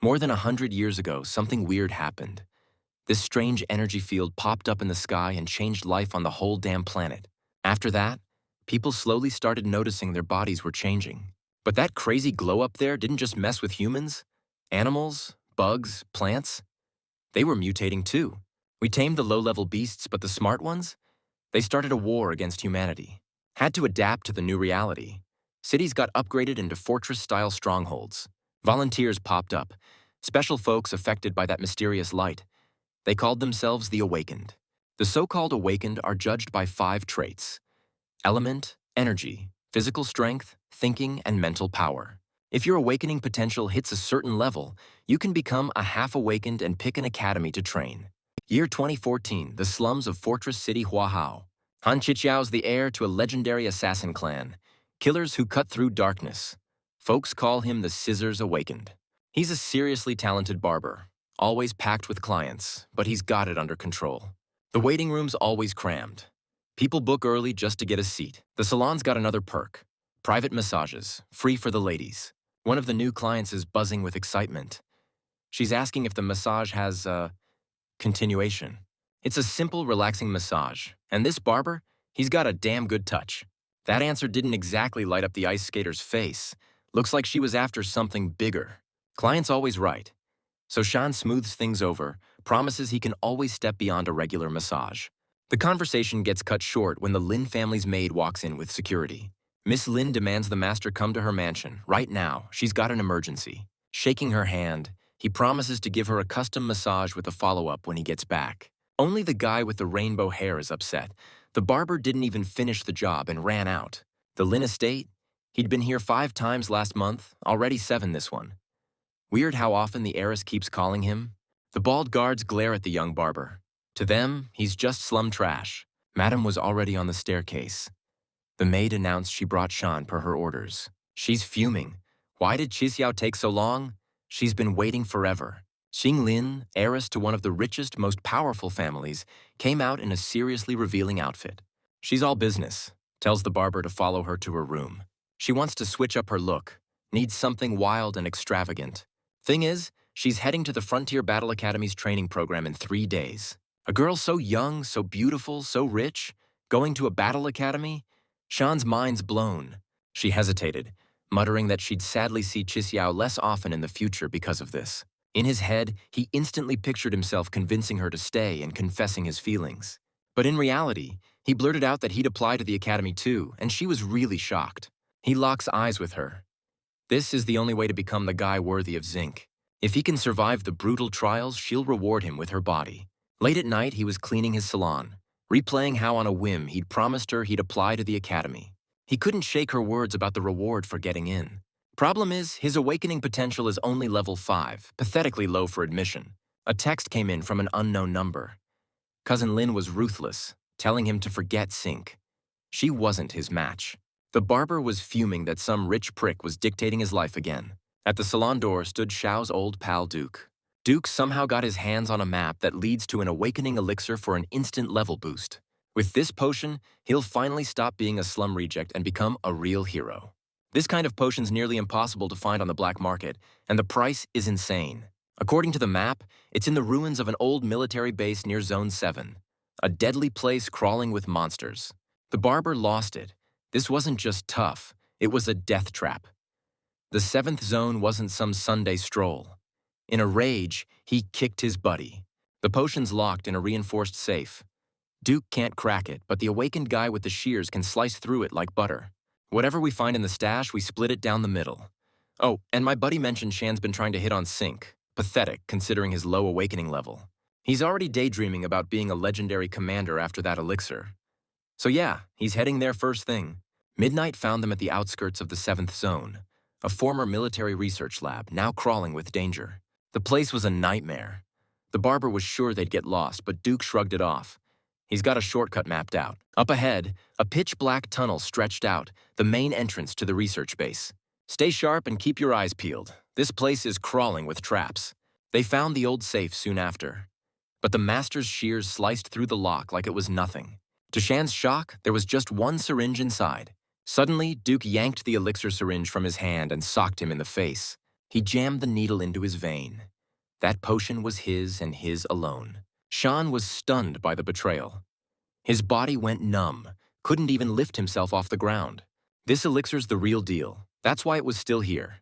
More than 100 years ago, something weird happened. This strange energy field popped up in the sky and changed life on the whole damn planet. After that, people slowly started noticing their bodies were changing. But that crazy glow up there didn't just mess with humans, animals, bugs, plants. They were mutating too. We tamed the low-level beasts, but the smart ones? They started a war against humanity. Had to adapt to the new reality. Cities got upgraded into fortress-style strongholds. Volunteers popped up, special folks affected by that mysterious light. They called themselves the Awakened. The so-called Awakened are judged by 5 traits: element, energy, physical strength, thinking, and mental power. If your awakening potential hits a certain level, you can become a half-awakened and pick an academy to train. Year 2014, the slums of Fortress City Huahao. Han Chichiao's the heir to a legendary assassin clan, killers who cut through darkness. Folks call him the Scissors Awakened. He's a seriously talented barber, always packed with clients, but he's got it under control. The waiting room's always crammed. People book early just to get a seat. The salon's got another perk: private massages, free for the ladies. One of the new clients is buzzing with excitement. She's asking if the massage has a continuation. It's a simple, relaxing massage, and this barber, he's got a damn good touch. That answer didn't exactly light up the ice skater's face. Looks like she was after something bigger. Client's always right. So Shan smooths things over, promises he can always step beyond a regular massage. The conversation gets cut short when the Lin family's maid walks in with security. Miss Lin demands the master come to her mansion, right now. She's got an emergency. Shaking her hand, he promises to give her a custom massage with a follow-up when he gets back. Only the guy with the rainbow hair is upset. The barber didn't even finish the job and ran out. The Lin estate? He'd been here 5 times last month, already 7 this one. Weird how often the heiress keeps calling him. The bald guards glare at the young barber. To them, he's just slum trash. Madam was already on the staircase. The maid announced she brought Shan per her orders. She's fuming. Why did Chixiao take so long? She's been waiting forever. Xing Lin, heiress to one of the richest, most powerful families, came out in a seriously revealing outfit. She's all business, tells the barber to follow her to her room. She wants to switch up her look, needs something wild and extravagant. Thing is, she's heading to the Frontier Battle Academy's training program in 3 days. A girl so young, so beautiful, so rich, going to a battle academy? Shan's mind's blown. She hesitated, muttering that she'd sadly see Chixiao less often in the future because of this. In his head, he instantly pictured himself convincing her to stay and confessing his feelings. But in reality, he blurted out that he'd apply to the academy too, and she was really shocked. He locks eyes with her. This is the only way to become the guy worthy of Zinc. If he can survive the brutal trials, she'll reward him with her body. Late at night, he was cleaning his salon, replaying how on a whim he'd promised her he'd apply to the academy. He couldn't shake her words about the reward for getting in. Problem is, his awakening potential is only level 5, pathetically low for admission. A text came in from an unknown number. Cousin Lin was ruthless, telling him to forget Sync. She wasn't his match. The barber was fuming that some rich prick was dictating his life again. At the salon door stood Xiao's old pal Duke. Duke somehow got his hands on a map that leads to an awakening elixir for an instant level boost. With this potion, he'll finally stop being a slum reject and become a real hero. This kind of potion's nearly impossible to find on the black market, and the price is insane. According to the map, it's in the ruins of an old military base near Zone 7, a deadly place crawling with monsters. The barber lost it. This wasn't just tough, it was a death trap. The 7th zone wasn't some Sunday stroll. In a rage, he kicked his buddy. The potion's locked in a reinforced safe. Duke can't crack it, but the awakened guy with the shears can slice through it like butter. Whatever we find in the stash, we split it down the middle. Oh, and my buddy mentioned Shan's been trying to hit on Sync. Pathetic, considering his low awakening level. He's already daydreaming about being a legendary commander after that elixir. So yeah, he's heading there first thing. Midnight found them at the outskirts of the 7th zone, a former military research lab, now crawling with danger. The place was a nightmare. The barber was sure they'd get lost, but Duke shrugged it off. He's got a shortcut mapped out. Up ahead, a pitch-black tunnel stretched out, the main entrance to the research base. Stay sharp and keep your eyes peeled. This place is crawling with traps. They found the old safe soon after. But the master's shears sliced through the lock like it was nothing. To Shan's shock, there was just one syringe inside. Suddenly, Duke yanked the elixir syringe from his hand and socked him in the face. He jammed the needle into his vein. That potion was his and his alone. Sean was stunned by the betrayal. His body went numb, couldn't even lift himself off the ground. This elixir's the real deal. That's why it was still here.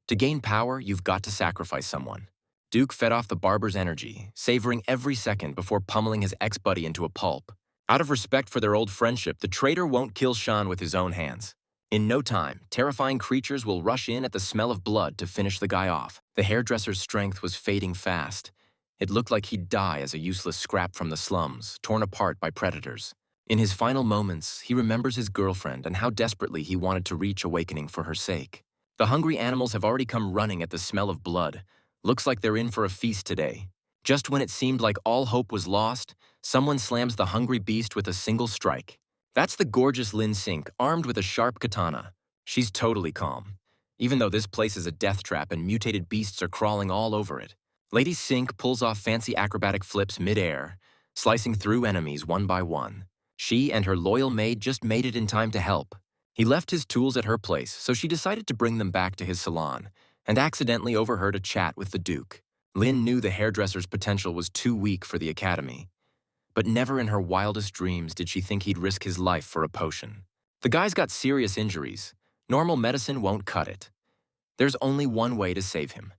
To gain power, you've got to sacrifice someone. Duke fed off the barber's energy, savoring every second before pummeling his ex-buddy into a pulp. Out of respect for their old friendship, the traitor won't kill Sean with his own hands. In no time, terrifying creatures will rush in at the smell of blood to finish the guy off. The hairdresser's strength was fading fast. It looked like he'd die as a useless scrap from the slums, torn apart by predators. In his final moments, he remembers his girlfriend and how desperately he wanted to reach awakening for her sake. The hungry animals have already come running at the smell of blood. Looks like they're in for a feast today. Just when it seemed like all hope was lost, someone slams the hungry beast with a single strike. That's the gorgeous Lin Sink, armed with a sharp katana. She's totally calm, even though this place is a death trap and mutated beasts are crawling all over it. Lady Sink pulls off fancy acrobatic flips mid-air, slicing through enemies one by one. She and her loyal maid just made it in time to help. He left his tools at her place, so she decided to bring them back to his salon, and accidentally overheard a chat with the Duke. Lin knew the hairdresser's potential was too weak for the academy, but never in her wildest dreams did she think he'd risk his life for a potion. The guy's got serious injuries. Normal medicine won't cut it. There's only one way to save him.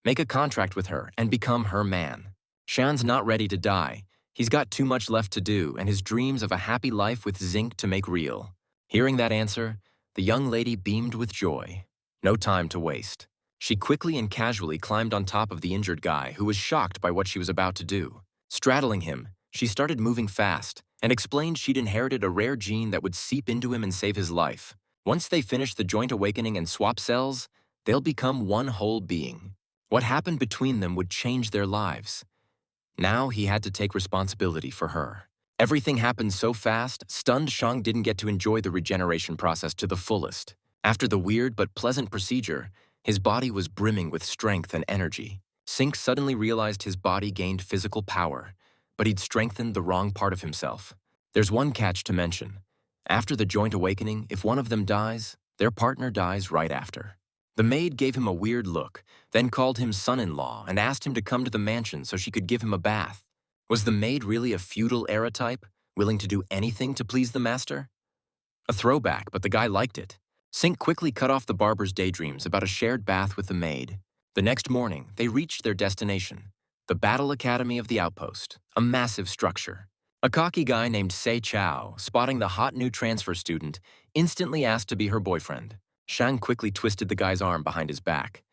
Make a contract with her and become her man. Shan's not ready to die. He's got too much left to do and his dreams of a happy life with zinc to make real. Hearing that answer, the young lady beamed with joy. No time to waste. She quickly and casually climbed on top of the injured guy who was shocked by what she was about to do. Straddling him, she started moving fast and explained she'd inherited a rare gene that would seep into him and save his life. Once they finish the joint awakening and swap cells, they'll become one whole being. What happened between them would change their lives. Now he had to take responsibility for her. Everything happened so fast, stunned Shang didn't get to enjoy the regeneration process to the fullest. After the weird but pleasant procedure, his body was brimming with strength and energy. Sink suddenly realized his body gained physical power, but he'd strengthened the wrong part of himself. There's one catch to mention. After the joint awakening, if one of them dies, their partner dies right after. The maid gave him a weird look, then called him son-in-law and asked him to come to the mansion so she could give him a bath. Was the maid really a feudal era type, willing to do anything to please the master? A throwback, but the guy liked it. Sink quickly cut off the barber's daydreams about a shared bath with the maid. The next morning, they reached their destination, the Battle Academy of the Outpost, a massive structure. A cocky guy named Sei Chao, spotting the hot new transfer student, instantly asked to be her boyfriend. Shang quickly twisted the guy's arm behind his back.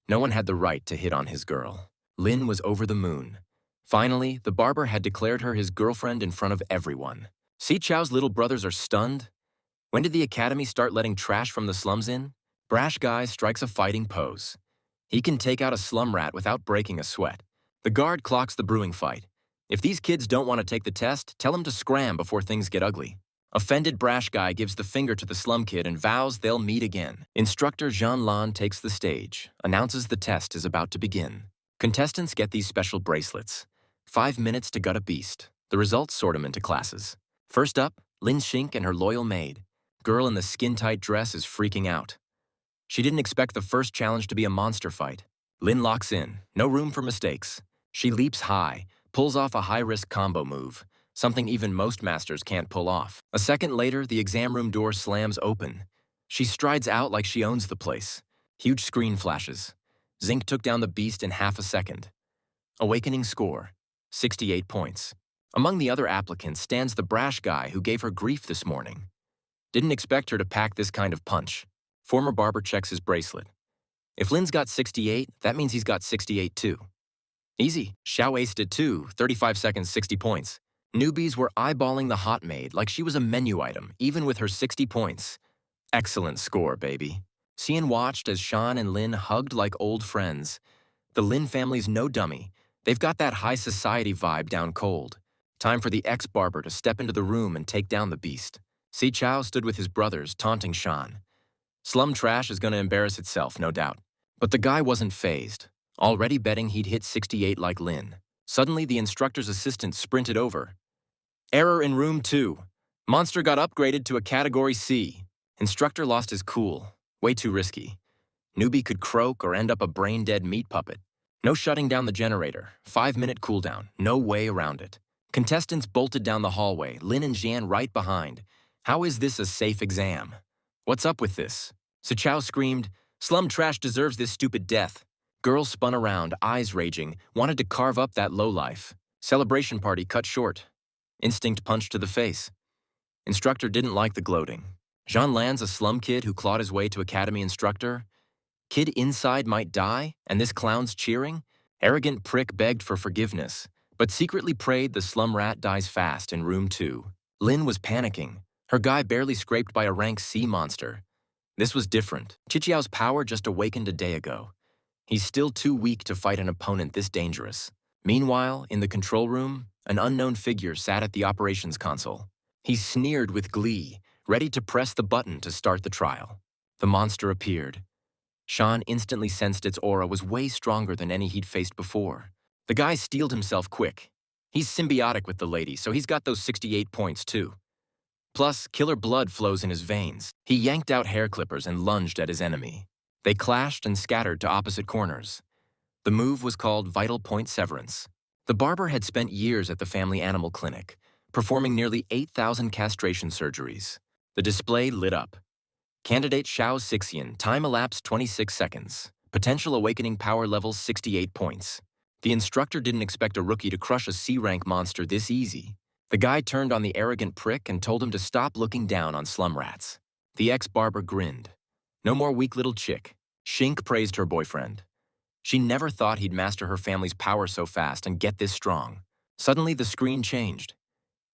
No one had the right to hit on his girl. Lin was over the moon. Finally, the barber had declared her his girlfriend in front of everyone. See Chao's little brothers are stunned? When did the academy start letting trash from the slums in? Brash guy strikes a fighting pose. He can take out a slum rat without breaking a sweat. The guard clocks the brewing fight. If these kids don't want to take the test, tell them to scram before things get ugly. Offended brash guy gives the finger to the slum kid and vows they'll meet again. Instructor Jean Lan takes the stage, announces the test is about to begin. Contestants get these special bracelets. 5 minutes to gut a beast. The results sort them into classes. First up, Lin Shink and her loyal maid. Girl in the skin-tight dress is freaking out. She didn't expect the first challenge to be a monster fight. Lin locks in, no room for mistakes. She leaps high, pulls off a high-risk combo move, something even most masters can't pull off. A second later, the exam room door slams open. She strides out like she owns the place. Huge screen flashes. Zinc took down the beast in half a second. Awakening score, 68 points. Among the other applicants stands the brash guy who gave her grief this morning. Didn't expect her to pack this kind of punch. Former barber checks his bracelet. If Lin's got 68, that means he's got 68 too. Easy. Xiao aced it too, 35 seconds, 60 points. Newbies were eyeballing the hot maid like she was a menu item, even with her 60 points. Excellent score, baby. Xian watched as Shan and Lin hugged like old friends. The Lin family's no dummy. They've got that high society vibe down cold. Time for the ex-barber to step into the room and take down the beast. Si Chao stood with his brothers, taunting Shan. Slum trash is going to embarrass itself, no doubt. But the guy wasn't fazed, already betting he'd hit 68 like Lin. Suddenly, the instructor's assistant sprinted over. Error in room 2. Monster got upgraded to a category C. Instructor lost his cool. Way too risky. Newbie could croak or end up a brain-dead meat puppet. No shutting down the generator, 5-minute cooldown, no way around it. Contestants bolted down the hallway, Lin and Jian right behind. How is this a safe exam? What's up with this? Sichao screamed, "Slum trash deserves this stupid death." Girls spun around, eyes raging, wanted to carve up that lowlife. Celebration party cut short. Instinct punch to the face. Instructor didn't like the gloating. Jean Lan's a slum kid who clawed his way to academy instructor. Kid inside might die, and this clown's cheering? Arrogant prick begged for forgiveness, but secretly prayed the slum rat dies fast in room 2. Lin was panicking. Her guy barely scraped by a rank C monster. This was different. Chichiao's power just awakened a day ago. He's still too weak to fight an opponent this dangerous. Meanwhile, in the control room, an unknown figure sat at the operations console. He sneered with glee, ready to press the button to start the trial. The monster appeared. Sean instantly sensed its aura was way stronger than any he'd faced before. The guy steeled himself quick. He's symbiotic with the lady, so he's got those 68 points too. Plus, killer blood flows in his veins. He yanked out hair clippers and lunged at his enemy. They clashed and scattered to opposite corners. The move was called Vital Point Severance. The barber had spent years at the family animal clinic, performing nearly 8,000 castration surgeries. The display lit up. Candidate Xiao Xixian, time elapsed 26 seconds. Potential awakening power level 68 points. The instructor didn't expect a rookie to crush a C-rank monster this easy. The guy turned on the arrogant prick and told him to stop looking down on slum rats. The ex-barber grinned. No more weak little chick. Shink praised her boyfriend. She never thought he'd master her family's power so fast and get this strong. Suddenly, the screen changed.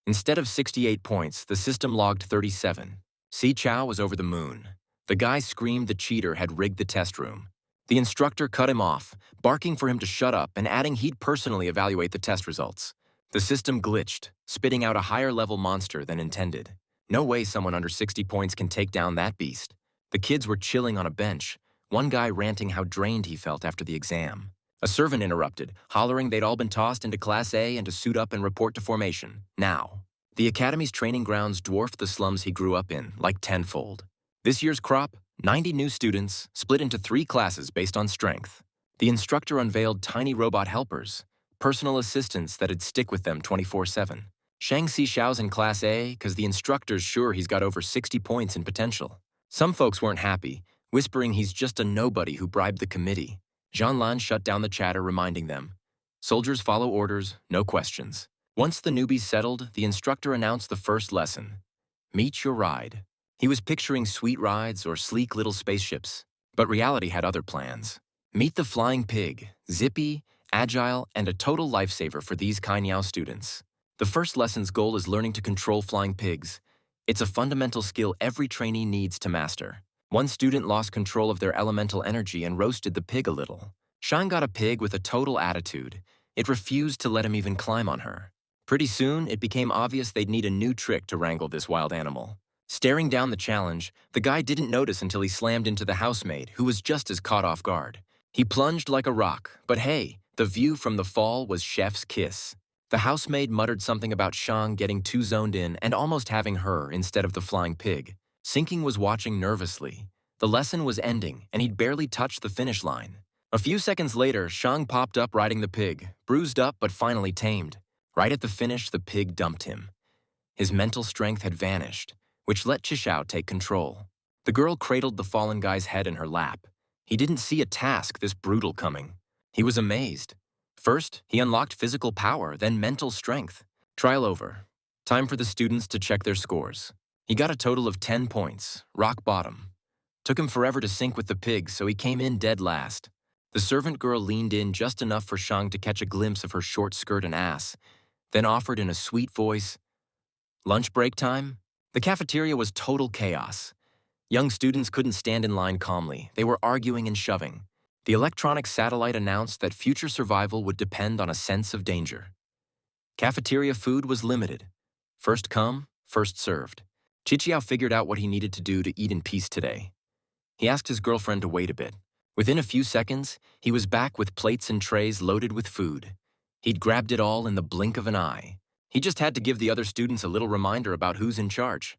Instead of 68 points, the system logged 37. Si Chao was over the moon. The guy screamed the cheater had rigged the test room. The instructor cut him off, barking for him to shut up and adding he'd personally evaluate the test results. The system glitched, spitting out a higher-level monster than intended. No way someone under 60 points can take down that beast. The kids were chilling on a bench, one guy ranting how drained he felt after the exam. A servant interrupted, hollering they'd all been tossed into Class A and to suit up and report to formation. Now. The academy's training grounds dwarfed the slums he grew up in, like tenfold. This year's crop, 90 new students, split into 3 classes based on strength. The instructor unveiled tiny robot helpers, personal assistants that'd stick with them 24/7. Shang Xiao's in Class A because the instructor's sure he's got over 60 points in potential. Some folks weren't happy, whispering he's just a nobody who bribed the committee. Jean Lan shut down the chatter, reminding them, "Soldiers follow orders, no questions." Once the newbies settled, the instructor announced the first lesson. Meet your ride. He was picturing sweet rides or sleek little spaceships, but reality had other plans. Meet the flying pig, zippy, agile, and a total lifesaver for these Kainiao students. The first lesson's goal is learning to control flying pigs. It's a fundamental skill every trainee needs to master. One student lost control of their elemental energy and roasted the pig a little. Shang got a pig with a total attitude. It refused to let him even climb on her. Pretty soon, it became obvious they'd need a new trick to wrangle this wild animal. Staring down the challenge, the guy didn't notice until he slammed into the housemaid, who was just as caught off guard. He plunged like a rock, but hey, the view from the fall was chef's kiss. The housemaid muttered something about Shang getting too zoned in and almost having her instead of the flying pig. Sinking was watching nervously. The lesson was ending, and he'd barely touched the finish line. A few seconds later, Shang popped up riding the pig, bruised up but finally tamed. Right at the finish, the pig dumped him. His mental strength had vanished, which let Chishao take control. The girl cradled the fallen guy's head in her lap. He didn't see a task this brutal coming. He was amazed. First, he unlocked physical power, then mental strength. Trial over. Time for the students to check their scores. He got a total of 10 points, rock bottom. Took him forever to sync with the pig, so he came in dead last. The servant girl leaned in just enough for Shang to catch a glimpse of her short skirt and ass, then offered in a sweet voice, "Lunch break time?" The cafeteria was total chaos. Young students couldn't stand in line calmly. They were arguing and shoving. The electronic satellite announced that future survival would depend on a sense of danger. Cafeteria food was limited. First come, first served. Chichiao figured out what he needed to do to eat in peace today. He asked his girlfriend to wait a bit. Within a few seconds, he was back with plates and trays loaded with food. He'd grabbed it all in the blink of an eye. He just had to give the other students a little reminder about who's in charge.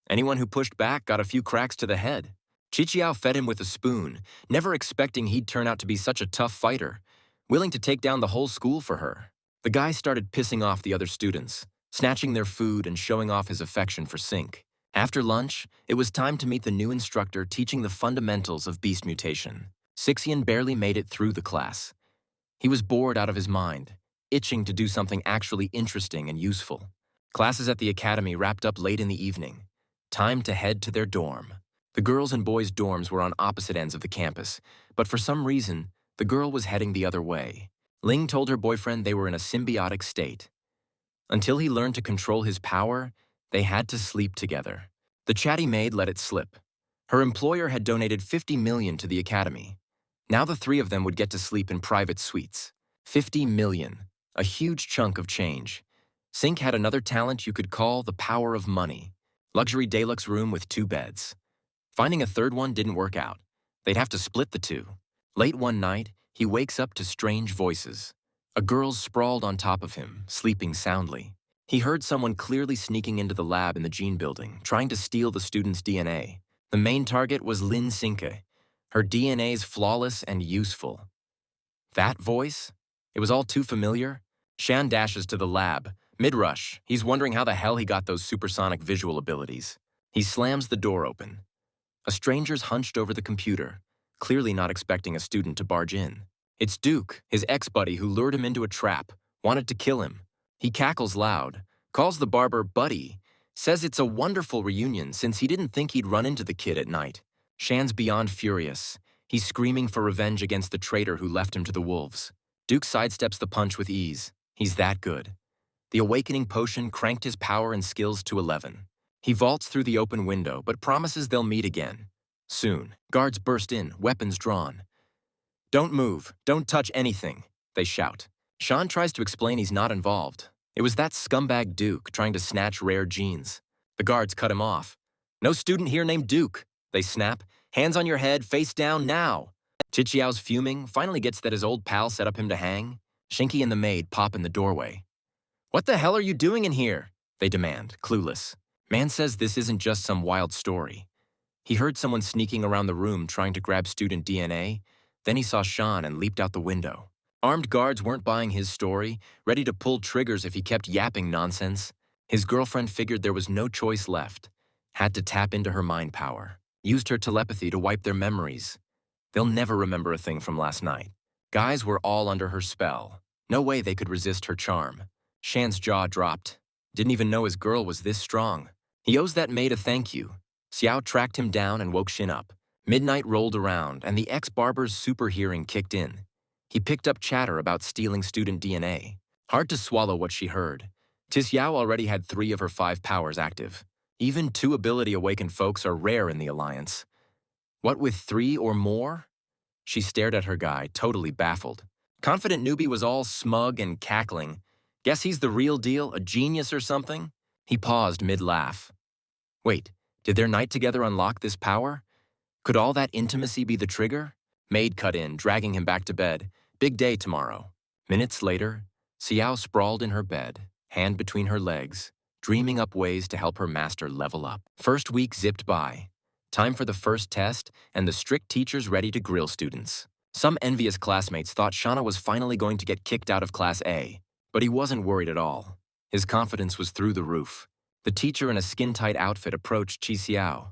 Anyone who pushed back got a few cracks to the head. Qiqiao fed him with a spoon, never expecting he'd turn out to be such a tough fighter, willing to take down the whole school for her. The guy started pissing off the other students, snatching their food and showing off his affection for Sync. After lunch, it was time to meet the new instructor teaching the fundamentals of beast mutation. Sixian barely made it through the class. He was bored out of his mind, itching to do something actually interesting and useful. Classes at the academy wrapped up late in the evening. Time to head to their dorm. The girls' and boys' dorms were on opposite ends of the campus, but for some reason, the girl was heading the other way. Ling told her boyfriend they were in a symbiotic state. Until he learned to control his power, they had to sleep together. The chatty maid let it slip. Her employer had donated 50 million to the academy. Now the three of them would get to sleep in private suites. 50 million, a huge chunk of change. Sync had another talent you could call the power of money. Luxury deluxe room with 2 beds. Finding a third one didn't work out. They'd have to split the 2. Late one night, he wakes up to strange voices. A girl sprawled on top of him, sleeping soundly. He heard someone clearly sneaking into the lab in the gene building, trying to steal the student's DNA. The main target was Lin Sinke. Her DNA's flawless and useful. That voice? It was all too familiar. Shan dashes to the lab. Mid-rush, he's wondering how the hell he got those supersonic visual abilities. He slams the door open. A stranger's hunched over the computer, clearly not expecting a student to barge in. It's Duke, his ex-buddy who lured him into a trap, wanted to kill him. He cackles loud, calls the barber Buddy, says it's a wonderful reunion since he didn't think he'd run into the kid at night. Shan's beyond furious. He's screaming for revenge against the traitor who left him to the wolves. Duke sidesteps the punch with ease. He's that good. The awakening potion cranked his power and skills to 11. He vaults through the open window, but promises they'll meet again. Soon, guards burst in, weapons drawn. Don't move, don't touch anything, they shout. Sean tries to explain he's not involved. It was that scumbag Duke trying to snatch rare genes. The guards cut him off. No student here named Duke, they snap. Hands on your head, face down now. Qiqiao's fuming, finally gets that his old pal set up him to hang. Shinky and the maid pop in the doorway. What the hell are you doing in here? They demand, clueless. Man says this isn't just some wild story. He heard someone sneaking around the room trying to grab student DNA. Then he saw Sean and leaped out the window. Armed guards weren't buying his story, ready to pull triggers if he kept yapping nonsense. His girlfriend figured there was no choice left. Had to tap into her mind power. Used her telepathy to wipe their memories. They'll never remember a thing from last night. Guys were all under her spell. No way they could resist her charm. Shan's jaw dropped. Didn't even know his girl was this strong. He owes that maid a thank you. Xiao tracked him down and woke Shin up. Midnight rolled around, and the ex-barber's super hearing kicked in. He picked up chatter about stealing student DNA. Hard to swallow what she heard. Xiao already had 3 of her 5 powers active. Even 2 ability-awakened folks are rare in the Alliance. What with 3 or more? She stared at her guy, totally baffled. Confident newbie was all smug and cackling. Guess he's the real deal, a genius or something? He paused mid-laugh. Wait, did their night together unlock this power? Could all that intimacy be the trigger? Maid cut in, dragging him back to bed. Big day tomorrow. Minutes later, Xiao sprawled in her bed, hand between her legs, dreaming up ways to help her master level up. First week zipped by. Time for the first test, and the strict teachers ready to grill students. Some envious classmates thought Shauna was finally going to get kicked out of Class A, but he wasn't worried at all. His confidence was through the roof. The teacher in a skin-tight outfit approached Qi Xiao.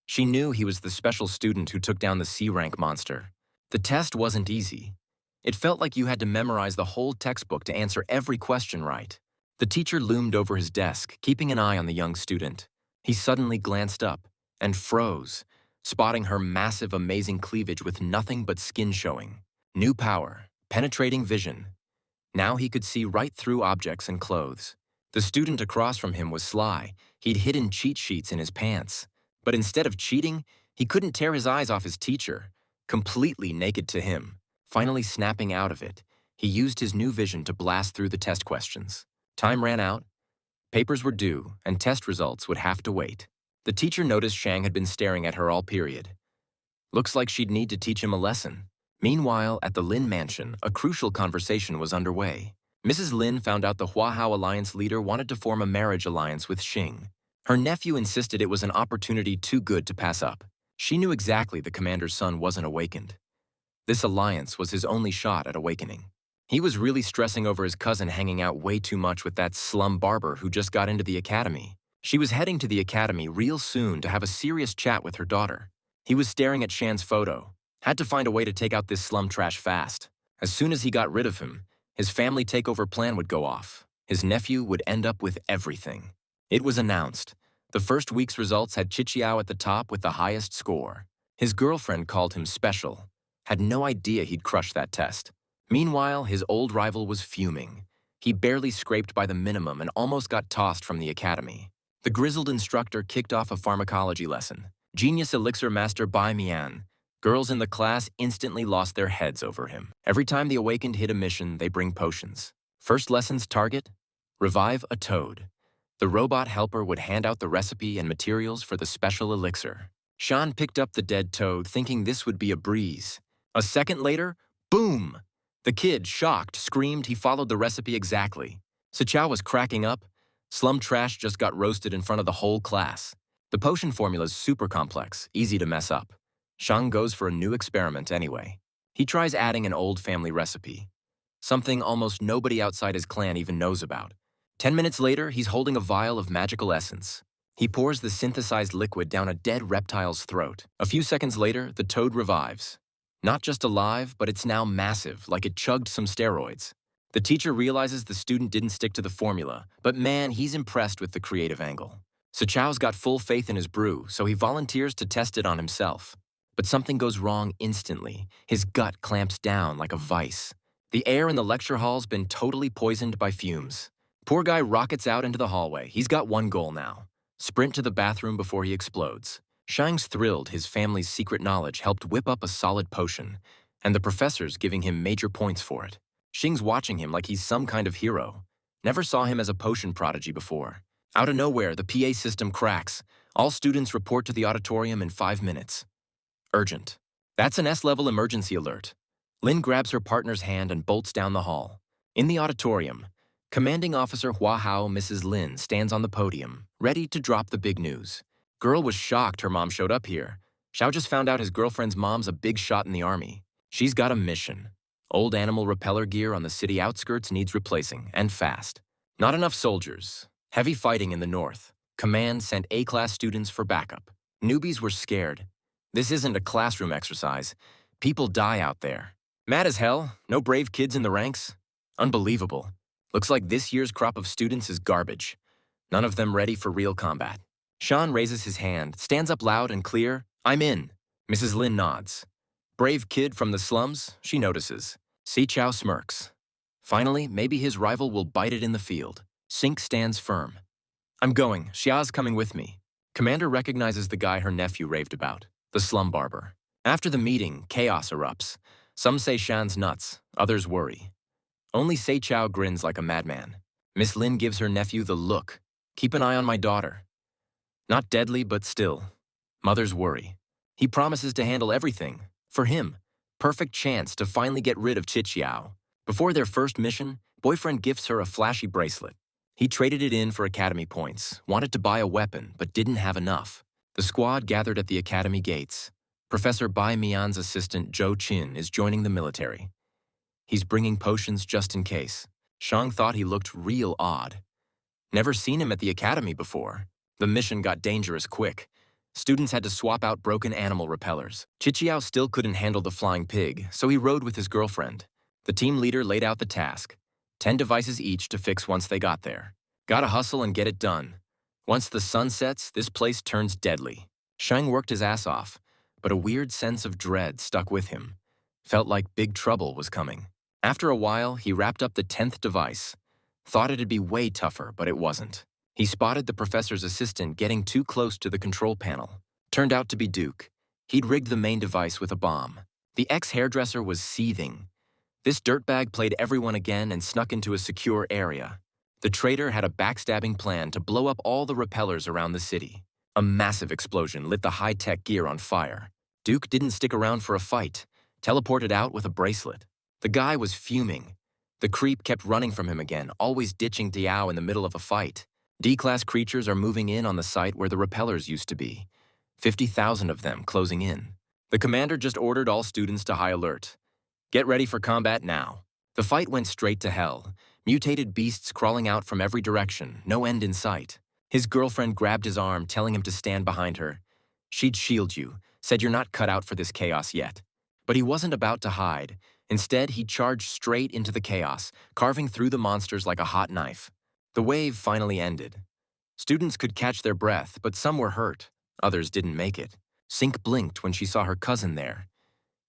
She knew he was the special student who took down the C-rank monster. The test wasn't easy. It felt like you had to memorize the whole textbook to answer every question right. The teacher loomed over his desk, keeping an eye on the young student. He suddenly glanced up and froze, spotting her massive, amazing cleavage with nothing but skin showing. New power, penetrating vision. Now he could see right through objects and clothes. The student across from him was sly. He'd hidden cheat sheets in his pants. But instead of cheating, he couldn't tear his eyes off his teacher, completely naked to him. Finally snapping out of it, he used his new vision to blast through the test questions. Time ran out. Papers were due, and test results would have to wait. The teacher noticed Shang had been staring at her all period. Looks like she'd need to teach him a lesson. Meanwhile, at the Lin mansion, a crucial conversation was underway. Mrs. Lin found out the Huahao Alliance leader wanted to form a marriage alliance with Xing. Her nephew insisted it was an opportunity too good to pass up. She knew exactly the commander's son wasn't awakened. This alliance was his only shot at awakening. He was really stressing over his cousin hanging out way too much with that slum barber who just got into the academy. She was heading to the academy real soon to have a serious chat with her daughter. He was staring at Shan's photo. Had to find a way to take out this slum trash fast. As soon as he got rid of him, his family takeover plan would go off. His nephew would end up with everything. It was announced. The first week's results had Chichiao at the top with the highest score. His girlfriend called him special. Had no idea he'd crushed that test. Meanwhile, his old rival was fuming. He barely scraped by the minimum and almost got tossed from the academy. The grizzled instructor kicked off a pharmacology lesson. Genius elixir master Bai Mian. Girls in the class instantly lost their heads over him. Every time the awakened hit a mission, they bring potions. First lesson's target? Revive a toad. The robot helper would hand out the recipe and materials for the special elixir. Shan picked up the dead toad, thinking this would be a breeze. A second later, boom! The kid, shocked, screamed he followed the recipe exactly. Sichao was cracking up. Slum trash just got roasted in front of the whole class. The potion formula's super complex, easy to mess up. Shang goes for a new experiment anyway. He tries adding an old family recipe, something almost nobody outside his clan even knows about. 10 minutes later, he's holding a vial of magical essence. He pours the synthesized liquid down a dead reptile's throat. A few seconds later, the toad revives. Not just alive, but it's now massive, like it chugged some steroids. The teacher realizes the student didn't stick to the formula, but man, he's impressed with the creative angle. Sichao's got full faith in his brew, so he volunteers to test it on himself. But something goes wrong instantly. His gut clamps down like a vice. The air in the lecture hall's been totally poisoned by fumes. Poor guy rockets out into the hallway. He's got one goal now. Sprint to the bathroom before he explodes. Shang's thrilled his family's secret knowledge helped whip up a solid potion, and the professor's giving him major points for it. Xing's watching him like he's some kind of hero. Never saw him as a potion prodigy before. Out of nowhere, the PA system cracks. All students report to the auditorium in 5 minutes. Urgent. That's an S-level emergency alert. Lin grabs her partner's hand and bolts down the hall. In the auditorium, Commanding Officer Hua Hao, Mrs. Lin, stands on the podium, ready to drop the big news. Girl was shocked her mom showed up here. Xiao just found out his girlfriend's mom's a big shot in the army. She's got a mission. Old animal repeller gear on the city outskirts needs replacing, and fast. Not enough soldiers. Heavy fighting in the north. Command sent A-class students for backup. Newbies were scared. This isn't a classroom exercise. People die out there. Mad as hell, no brave kids in the ranks. Unbelievable. Looks like this year's crop of students is garbage. None of them ready for real combat. Sean raises his hand, stands up loud and clear. I'm in. Mrs. Lin nods. Brave kid from the slums, she notices. Si Chao smirks. Finally, maybe his rival will bite it in the field. Sink stands firm. I'm going. Xia's coming with me. Commander recognizes the guy her nephew raved about, the slum barber. After the meeting, chaos erupts. Some say Shan's nuts, others worry. Only Sei Chao grins like a madman. Miss Lin gives her nephew the look. Keep an eye on my daughter. Not deadly, but still. Mothers worry. He promises to handle everything. For him, perfect chance to finally get rid of Chichiao. Before their first mission, boyfriend gifts her a flashy bracelet. He traded it in for academy points, wanted to buy a weapon, but didn't have enough. The squad gathered at the academy gates. Professor Bai Mian's assistant Zhou Qin is joining the military. He's bringing potions just in case. Shang thought he looked real odd. Never seen him at the academy before. The mission got dangerous quick. Students had to swap out broken animal repellers. Chichiao still couldn't handle the flying pig, so he rode with his girlfriend. The team leader laid out the task. 10 devices each to fix once they got there. Gotta hustle and get it done. Once the sun sets, this place turns deadly. Shang worked his ass off, but a weird sense of dread stuck with him. Felt like big trouble was coming. After a while, he wrapped up the 10th device. Thought it'd be way tougher, but it wasn't. He spotted the professor's assistant getting too close to the control panel. Turned out to be Duke. He'd rigged the main device with a bomb. The ex-hairdresser was seething. This dirtbag played everyone again and snuck into a secure area. The traitor had a backstabbing plan to blow up all the repellers around the city. A massive explosion lit the high-tech gear on fire. Duke didn't stick around for a fight, teleported out with a bracelet. The guy was fuming. The creep kept running from him again, always ditching Diao in the middle of a fight. D-class creatures are moving in on the site where the repellers used to be. 50,000 of them closing in. The commander just ordered all students to high alert. Get ready for combat now. The fight went straight to hell. Mutated beasts crawling out from every direction, no end in sight. His girlfriend grabbed his arm, telling him to stand behind her. She'd shield you, said you're not cut out for this chaos yet. But he wasn't about to hide. Instead, he charged straight into the chaos, carving through the monsters like a hot knife. The wave finally ended. Students could catch their breath, but some were hurt. Others didn't make it. Sink blinked when she saw her cousin there.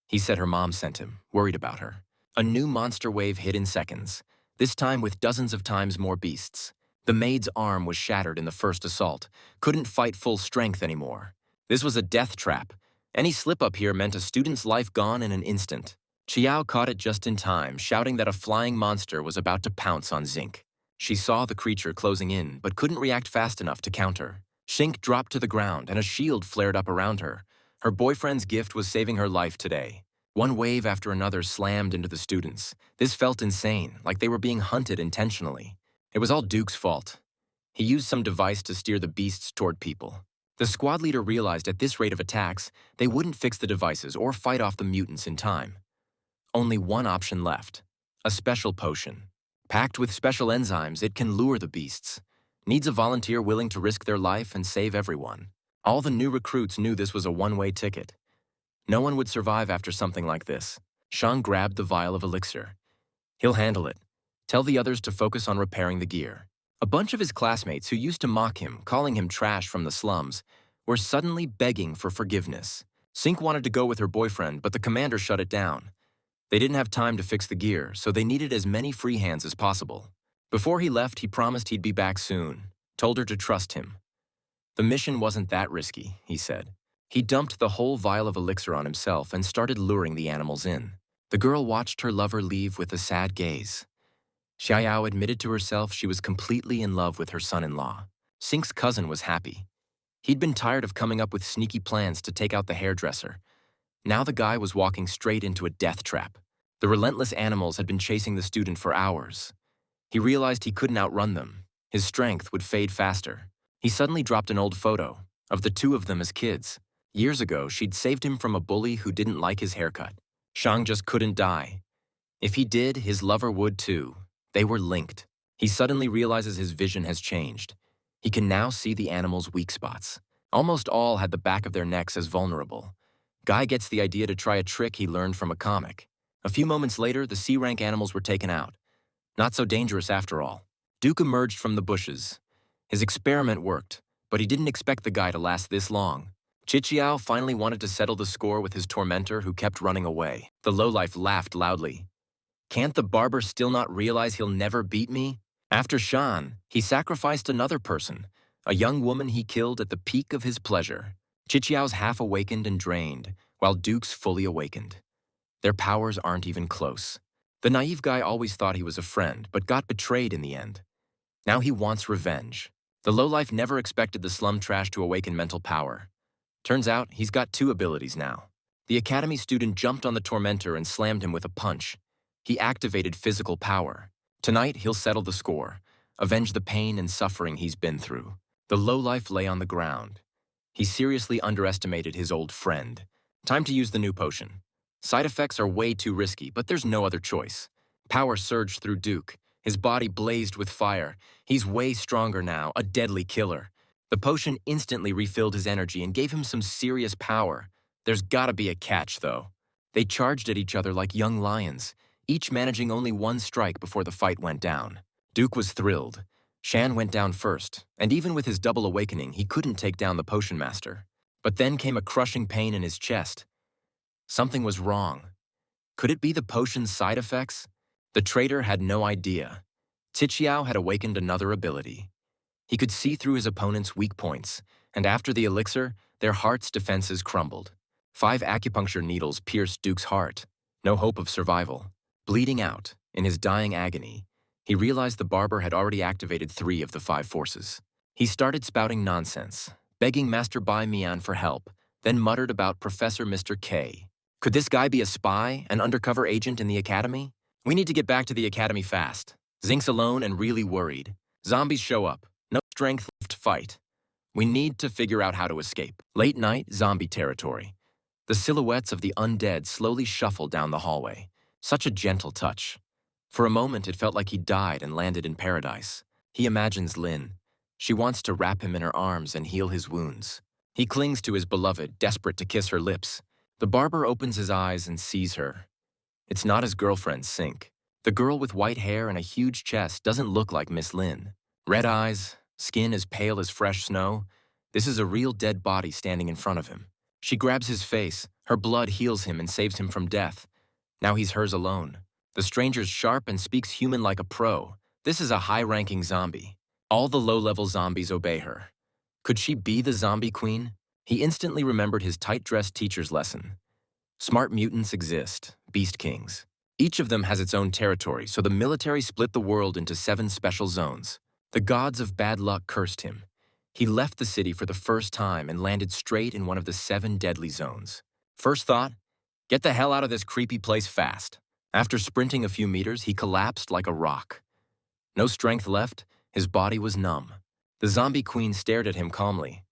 He said her mom sent him, worried about her. A new monster wave hit in seconds, this time with dozens of times more beasts. The maid's arm was shattered in the first assault, couldn't fight full strength anymore. This was a death trap. Any slip-up here meant a student's life gone in an instant. Xiao caught it just in time, shouting that a flying monster was about to pounce on Zinc. She saw the creature closing in, but couldn't react fast enough to counter. Shink dropped to the ground, and a shield flared up around her. Her boyfriend's gift was saving her life today. One wave after another slammed into the students. This felt insane, like they were being hunted intentionally. It was all Duke's fault. He used some device to steer the beasts toward people. The squad leader realized at this rate of attacks, they wouldn't fix the devices or fight off the mutants in time. Only one option left: a special potion. Packed with special enzymes, it can lure the beasts. Needs a volunteer willing to risk their life and save everyone. All the new recruits knew this was a one-way ticket. No one would survive after something like this. Shang grabbed the vial of elixir. He'll handle it. Tell the others to focus on repairing the gear. A bunch of his classmates who used to mock him, calling him trash from the slums, were suddenly begging for forgiveness. Sink wanted to go with her boyfriend, but the commander shut it down. They didn't have time to fix the gear, so they needed as many free hands as possible. Before he left, he promised he'd be back soon, told her to trust him. The mission wasn't that risky, he said. He dumped the whole vial of elixir on himself and started luring the animals in. The girl watched her lover leave with a sad gaze. Xiaoyao admitted to herself she was completely in love with her son-in-law. Sink's cousin was happy. He'd been tired of coming up with sneaky plans to take out the hairdresser. Now the guy was walking straight into a death trap. The relentless animals had been chasing the student for hours. He realized he couldn't outrun them. His strength would fade faster. He suddenly dropped an old photo of the two of them as kids. Years ago, she'd saved him from a bully who didn't like his haircut. Shang just couldn't die. If he did, his lover would too. They were linked. He suddenly realizes his vision has changed. He can now see the animals' weak spots. Almost all had the back of their necks as vulnerable. Guy gets the idea to try a trick he learned from a comic. A few moments later, the C-rank animals were taken out. Not so dangerous after all. Duke emerged from the bushes. His experiment worked, but he didn't expect the guy to last this long. Chichiao finally wanted to settle the score with his tormentor who kept running away. The lowlife laughed loudly. Can't the barber still not realize he'll never beat me? After Shan, he sacrificed another person, a young woman he killed at the peak of his pleasure. Chichiao's half awakened and drained, while Duke's fully awakened. Their powers aren't even close. The naive guy always thought he was a friend, but got betrayed in the end. Now he wants revenge. The lowlife never expected the slum trash to awaken mental power. Turns out he's got two abilities now. The academy student jumped on the tormentor and slammed him with a punch. He activated physical power. Tonight he'll settle the score, avenge the pain and suffering he's been through. The lowlife lay on the ground. He seriously underestimated his old friend. Time to use the new potion. Side effects are way too risky, but there's no other choice. Power surged through Duke. His body blazed with fire. He's way stronger now, a deadly killer. The potion instantly refilled his energy and gave him some serious power. There's gotta be a catch, though. They charged at each other like young lions, each managing only one strike before the fight went down. Duke was thrilled. Shan went down first, and even with his double awakening, he couldn't take down the potion master. But then came a crushing pain in his chest. Something was wrong. Could it be the potion's side effects? The traitor had no idea. Tichiao had awakened another ability. He could see through his opponent's weak points, and after the elixir, their heart's defenses crumbled. 5 acupuncture needles pierced Duke's heart. No hope of survival. Bleeding out, in his dying agony, he realized the barber had already activated 3 of the 5 forces. He started spouting nonsense, begging Master Bai Mian for help, then muttered about Professor Mr. K. Could this guy be a spy, an undercover agent in the academy? We need to get back to the academy fast. Zink's alone and really worried. Zombies show up. No strength left to fight. We need to figure out how to escape. Late night, zombie territory. The silhouettes of the undead slowly shuffle down the hallway. Such a gentle touch. For a moment, it felt like he died and landed in paradise. He imagines Lynn. She wants to wrap him in her arms and heal his wounds. He clings to his beloved, desperate to kiss her lips. The barber opens his eyes and sees her. It's not his girlfriend, Sink. The girl with white hair and a huge chest doesn't look like Miss Lynn. Red eyes, skin as pale as fresh snow. This is a real dead body standing in front of him. She grabs his face. Her blood heals him and saves him from death. Now he's hers alone. The stranger's sharp and speaks human like a pro. This is a high-ranking zombie. All the low-level zombies obey her. Could she be the zombie queen? He instantly remembered his tight-dressed teacher's lesson. Smart mutants exist, beast kings. Each of them has its own territory, so the military split the world into 7 special zones. The gods of bad luck cursed him. He left the city for the first time and landed straight in one of the 7 deadly zones. First thought, get the hell out of this creepy place fast. After sprinting a few meters, he collapsed like a rock. No strength left, his body was numb. The zombie queen stared at him calmly.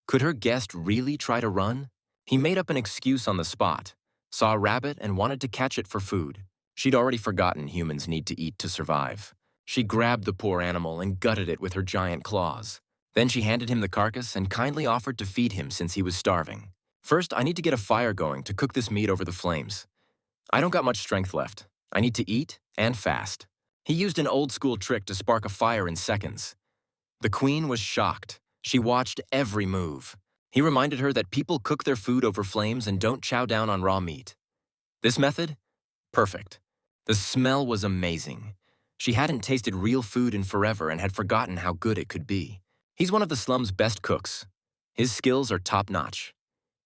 Could her guest really try to run? He made up an excuse on the spot, saw a rabbit and wanted to catch it for food. She'd already forgotten humans need to eat to survive. She grabbed the poor animal and gutted it with her giant claws. Then she handed him the carcass and kindly offered to feed him since he was starving. First, I need to get a fire going to cook this meat over the flames. I don't got much strength left. I need to eat and fast. He used an old-school trick to spark a fire in seconds. The queen was shocked. She watched every move. He reminded her that people cook their food over flames and don't chow down on raw meat. This method? Perfect. The smell was amazing. She hadn't tasted real food in forever and had forgotten how good it could be. He's one of the slum's best cooks. His skills are top-notch.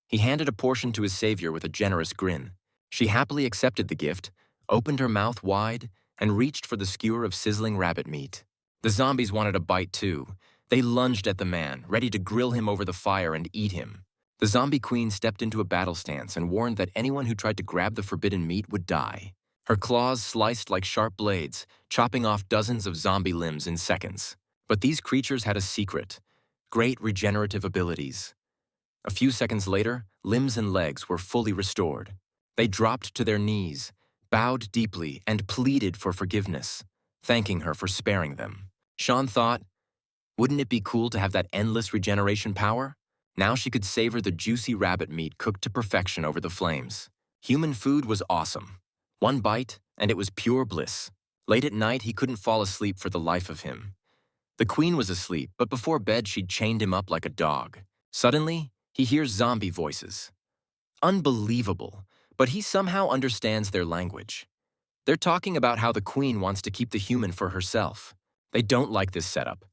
He handed a portion to his savior with a generous grin. She happily accepted the gift, opened her mouth wide, and reached for the skewer of sizzling rabbit meat. The zombies wanted a bite too. They lunged at the man, ready to grill him over the fire and eat him. The zombie queen stepped into a battle stance and warned that anyone who tried to grab the forbidden meat would die. Her claws sliced like sharp blades, chopping off dozens of zombie limbs in seconds. But these creatures had a secret: great regenerative abilities. A few seconds later, limbs and legs were fully restored. They dropped to their knees, bowed deeply, and pleaded for forgiveness, thanking her for sparing them. Sean thought, wouldn't it be cool to have that endless regeneration power? Now she could savor the juicy rabbit meat cooked to perfection over the flames. Human food was awesome. One bite, and it was pure bliss. Late at night, he couldn't fall asleep for the life of him. The queen was asleep, but before bed, she'd chained him up like a dog. Suddenly, he hears zombie voices. Unbelievable, but he somehow understands their language. They're talking about how the queen wants to keep the human for herself. They don't like this setup.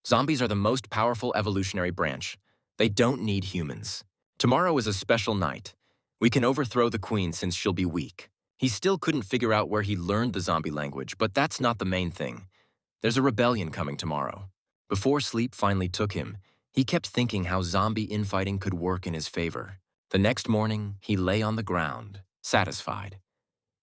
Zombies are the most powerful evolutionary branch. They don't need humans. Tomorrow is a special night. We can overthrow the queen since she'll be weak. He still couldn't figure out where he learned the zombie language, but that's not the main thing. There's a rebellion coming tomorrow. Before sleep finally took him, he kept thinking how zombie infighting could work in his favor. The next morning, he lay on the ground, satisfied.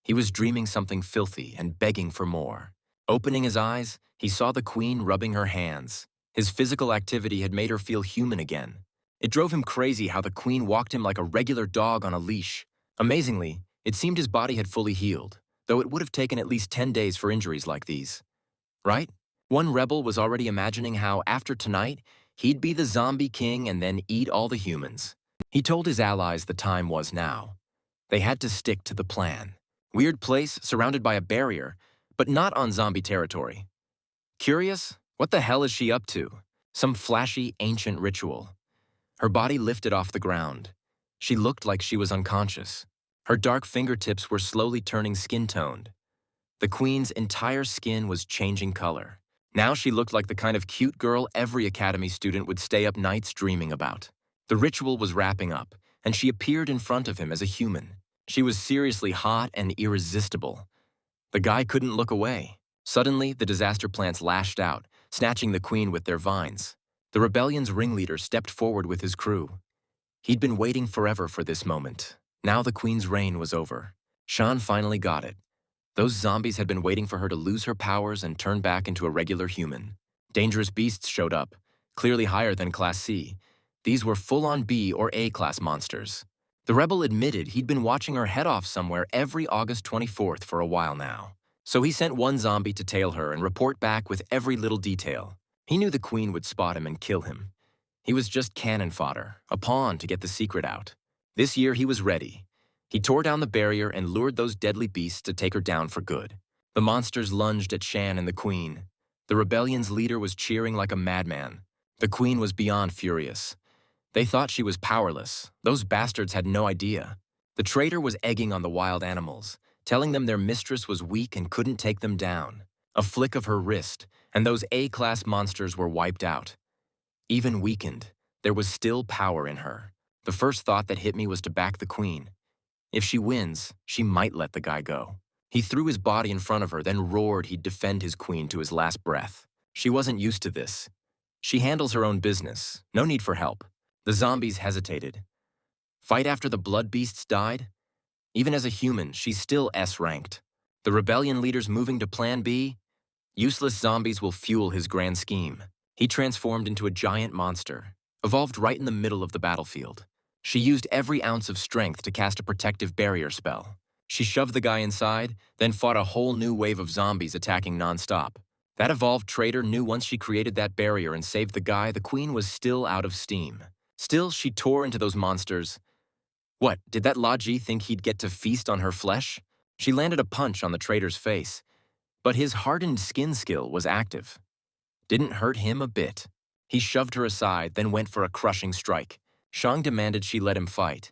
He was dreaming something filthy and begging for more. Opening his eyes, he saw the queen rubbing her hands. His physical activity had made her feel human again. It drove him crazy how the queen walked him like a regular dog on a leash. Amazingly, it seemed his body had fully healed, though it would have taken at least 10 days for injuries like these. Right? One rebel was already imagining how, after tonight, he'd be the zombie king and then eat all the humans. He told his allies the time was now. They had to stick to the plan. Weird place, surrounded by a barrier, but not on zombie territory. Curious? What the hell is she up to? Some flashy, ancient ritual. Her body lifted off the ground. She looked like she was unconscious. Her dark fingertips were slowly turning skin-toned. The queen's entire skin was changing color. Now she looked like the kind of cute girl every academy student would stay up nights dreaming about. The ritual was wrapping up, and she appeared in front of him as a human. She was seriously hot and irresistible. The guy couldn't look away. Suddenly, the disaster plants lashed out, snatching the queen with their vines. The rebellion's ringleader stepped forward with his crew. He'd been waiting forever for this moment. Now the queen's reign was over. Sean finally got it. Those zombies had been waiting for her to lose her powers and turn back into a regular human. Dangerous beasts showed up, clearly higher than Class C. These were full-on B or A-class monsters. The rebel admitted he'd been watching her head off somewhere every August 24th for a while now. So he sent one zombie to tail her and report back with every little detail. He knew the queen would spot him and kill him. He was just cannon fodder, a pawn to get the secret out. This year he was ready. He tore down the barrier and lured those deadly beasts to take her down for good. The monsters lunged at Shan and the queen. The rebellion's leader was cheering like a madman. The queen was beyond furious. They thought she was powerless. Those bastards had no idea. The traitor was egging on the wild animals, telling them their mistress was weak and couldn't take them down. A flick of her wrist, and those A-class monsters were wiped out. Even weakened, there was still power in her. The first thought that hit me was to back the queen. If she wins, she might let the guy go. He threw his body in front of her, then roared he'd defend his queen to his last breath. She wasn't used to this. She handles her own business. No need for help. The zombies hesitated. Fight after the blood beasts died? Even as a human, she's still S-ranked. The rebellion leader's moving to Plan B? Useless zombies will fuel his grand scheme. He transformed into a giant monster, evolved right in the middle of the battlefield. She used every ounce of strength to cast a protective barrier spell. She shoved the guy inside, then fought a whole new wave of zombies attacking nonstop. That evolved traitor knew once she created that barrier and saved the guy, the queen was still out of steam. Still, she tore into those monsters. What, did that Laji think he'd get to feast on her flesh? She landed a punch on the traitor's face, but his hardened skin skill was active. Didn't hurt him a bit. He shoved her aside, then went for a crushing strike. Shang demanded she let him fight.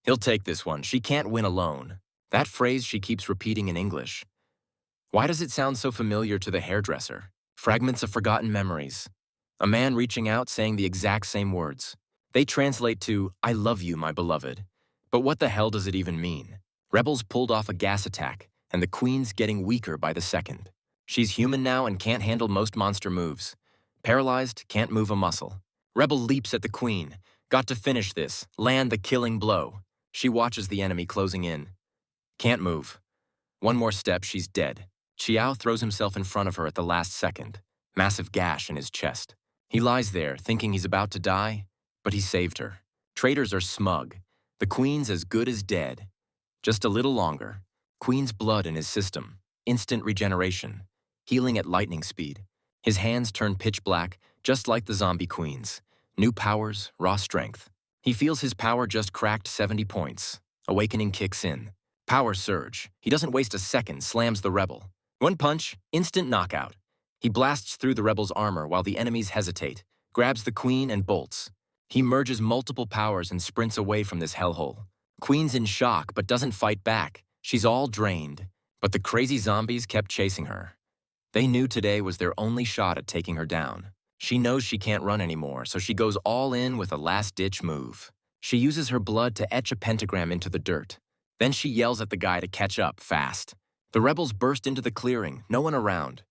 He'll take this one. She can't win alone. That phrase she keeps repeating in English. Why does it sound so familiar to the hairdresser? Fragments of forgotten memories. A man reaching out saying the exact same words. They translate to, I love you, my beloved. But what the hell does it even mean? Rebels pulled off a gas attack, and the queen's getting weaker by the second. She's human now and can't handle most monster moves. Paralyzed, can't move a muscle. Rebel leaps at the queen. Got to finish this, land the killing blow. She watches the enemy closing in. Can't move. One more step, she's dead. Xiao throws himself in front of her at the last second. Massive gash in his chest. He lies there, thinking he's about to die, but he saved her. Traitors are smug. The queen's as good as dead. Just a little longer. Queen's blood in his system. Instant regeneration. Healing at lightning speed. His hands turn pitch black, just like the zombie queen's. New powers, raw strength. He feels his power just cracked 70 points. Awakening kicks in. Power surge. He doesn't waste a second, slams the rebel. One punch, instant knockout. He blasts through the rebel's armor while the enemies hesitate, grabs the queen and bolts. He merges multiple powers and sprints away from this hellhole. Queen's in shock but doesn't fight back. She's all drained. But the crazy zombies kept chasing her. They knew today was their only shot at taking her down. She knows she can't run anymore, so she goes all in with a last-ditch move. She uses her blood to etch a pentagram into the dirt. Then she yells at the guy to catch up fast. The rebels burst into the clearing, no one around.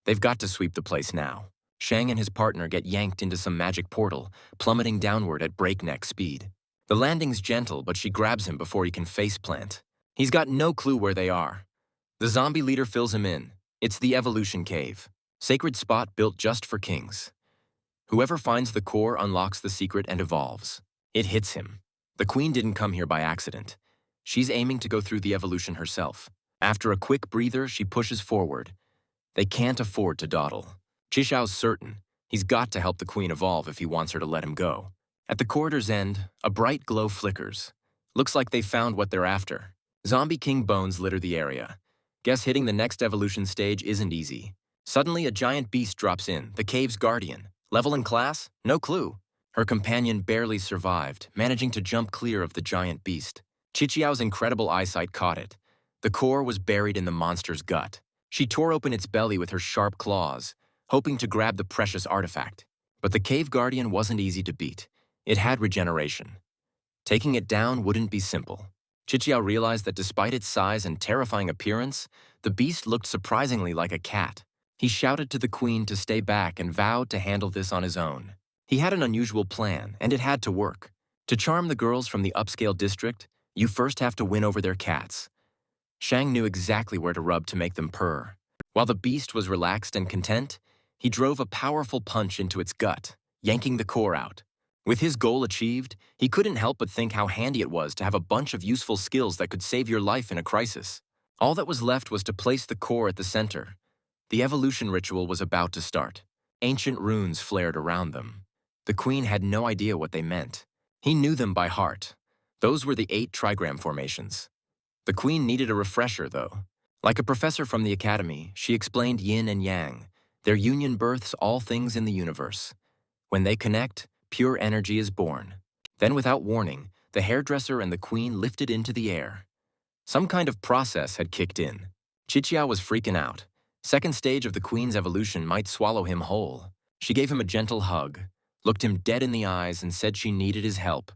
They've got to sweep the place now. Shang and his partner get yanked into some magic portal, plummeting downward at breakneck speed. The landing's gentle, but she grabs him before he can faceplant. He's got no clue where they are. The zombie leader fills him in. It's the Evolution Cave. Sacred spot built just for kings. Whoever finds the core unlocks the secret and evolves. It hits him. The queen didn't come here by accident. She's aiming to go through the evolution herself. After a quick breather, she pushes forward. They can't afford to dawdle. Chishao's certain. He's got to help the queen evolve if he wants her to let him go. At the corridor's end, a bright glow flickers. Looks like they found what they're after. Zombie King bones litter the area. Guess hitting the next evolution stage isn't easy. Suddenly, a giant beast drops in, the cave's guardian. Level and class? No clue. Her companion barely survived, managing to jump clear of the giant beast. Chichiao's incredible eyesight caught it. The core was buried in the monster's gut. She tore open its belly with her sharp claws, hoping to grab the precious artifact. But the cave guardian wasn't easy to beat. It had regeneration. Taking it down wouldn't be simple. Chichiao realized that despite its size and terrifying appearance, the beast looked surprisingly like a cat. He shouted to the queen to stay back and vowed to handle this on his own. He had an unusual plan, and it had to work. To charm the girls from the upscale district, you first have to win over their cats. Shang knew exactly where to rub to make them purr. While the beast was relaxed and content, he drove a powerful punch into its gut. yanking the core out. With his goal achieved, he couldn't help but think how handy it was to have a bunch of useful skills that could save your life in a crisis. All that was left was to place the core at the center. The evolution ritual was about to start. Ancient runes flared around them. The queen had no idea what they meant. He knew them by heart. Those were the 8 trigram formations. The queen needed a refresher, though. Like a professor from the academy, she explained yin and yang. Their union births all things in the universe. When they connect, pure energy is born. Then, without warning, the hairdresser and the queen lifted into the air. Some kind of process had kicked in. Qiqia was freaking out. Second stage of the queen's evolution might swallow him whole. She gave him a gentle hug, looked him dead in the eyes, and said she needed his help.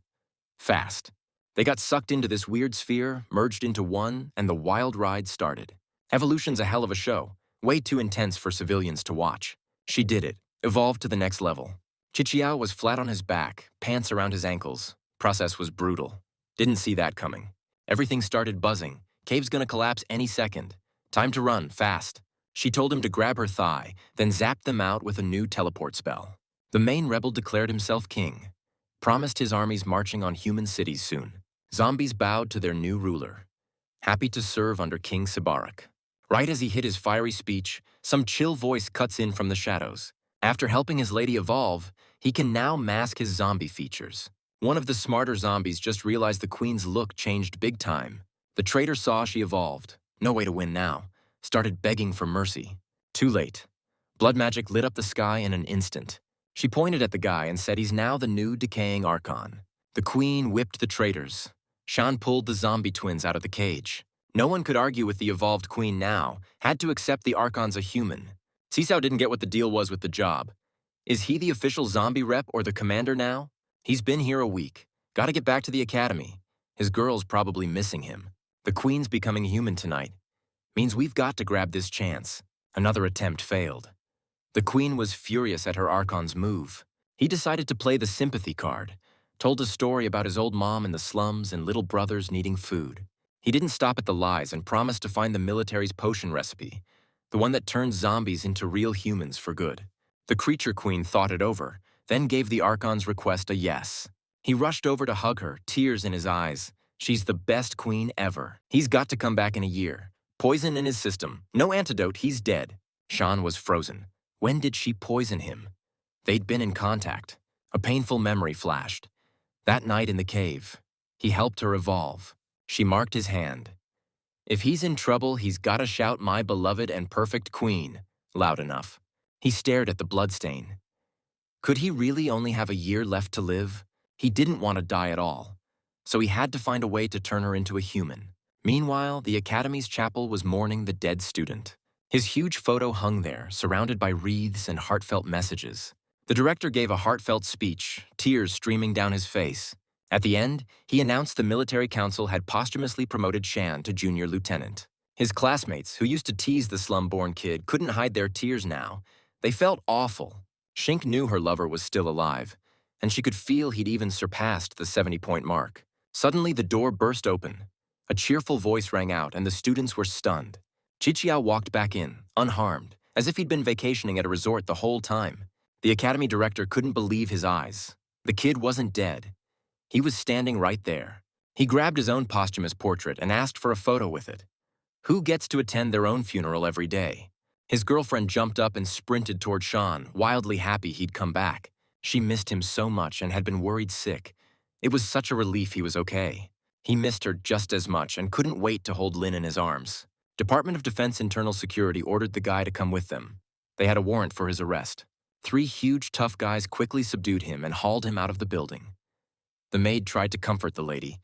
Fast. They got sucked into this weird sphere, merged into one, and the wild ride started. Evolution's a hell of a show, way too intense for civilians to watch. She did it, evolved to the next level. Qiqia was flat on his back, pants around his ankles. Process was brutal. Didn't see that coming. Everything started buzzing. Cave's gonna collapse any second. Time to run, fast. She told him to grab her thigh, then zapped them out with a new teleport spell. The main rebel declared himself king. Promised his armies marching on human cities soon. Zombies bowed to their new ruler. Happy to serve under King Sibarak. Right as he hit his fiery speech, some chill voice cuts in from the shadows. After helping his lady evolve, he can now mask his zombie features. One of the smarter zombies just realized the queen's look changed big time. The traitor saw she evolved. No way to win now. Started begging for mercy. Too late. Blood magic lit up the sky in an instant. She pointed at the guy and said he's now the new decaying Archon. The queen whipped the traitors. Shan pulled the zombie twins out of the cage. No one could argue with the evolved queen now, had to accept the Archon's a human. Sisao didn't get what the deal was with the job. Is he the official zombie rep or the commander now? He's been here a week. Gotta get back to the academy. His girl's probably missing him. The queen's becoming human tonight. Means we've got to grab this chance. Another attempt failed. The queen was furious at her Archon's move. He decided to play the sympathy card. Told a story about his old mom in the slums and little brothers needing food. He didn't stop at the lies and promised to find the military's potion recipe, the one that turns zombies into real humans for good. The creature queen thought it over, then gave the Archon's request a yes. He rushed over to hug her, tears in his eyes. She's the best queen ever. He's got to come back in a year. Poison in his system. No antidote, he's dead. Shan was frozen. When did she poison him? They'd been in contact. A painful memory flashed. That night in the cave, he helped her evolve. She marked his hand. If he's in trouble, he's gotta shout my beloved and perfect queen, loud enough. He stared at the bloodstain. Could he really only have a year left to live? He didn't want to die at all, so he had to find a way to turn her into a human. Meanwhile, the academy's chapel was mourning the dead student. His huge photo hung there, surrounded by wreaths and heartfelt messages. The director gave a heartfelt speech, tears streaming down his face. At the end, he announced the military council had posthumously promoted Shan to junior lieutenant. His classmates, who used to tease the slum-born kid, couldn't hide their tears now. They felt awful. Shink knew her lover was still alive, and she could feel he'd even surpassed the 70-point mark. Suddenly, the door burst open. A cheerful voice rang out, and the students were stunned. Qiqia walked back in, unharmed, as if he'd been vacationing at a resort the whole time. The academy director couldn't believe his eyes. The kid wasn't dead. He was standing right there. He grabbed his own posthumous portrait and asked for a photo with it. Who gets to attend their own funeral every day? His girlfriend jumped up and sprinted toward Shan, wildly happy he'd come back. She missed him so much and had been worried sick. It was such a relief he was okay. He missed her just as much and couldn't wait to hold Lin in his arms. Department of Defense Internal Security ordered the guy to come with them. They had a warrant for his arrest. 3 huge, tough guys quickly subdued him and hauled him out of the building. The maid tried to comfort the lady.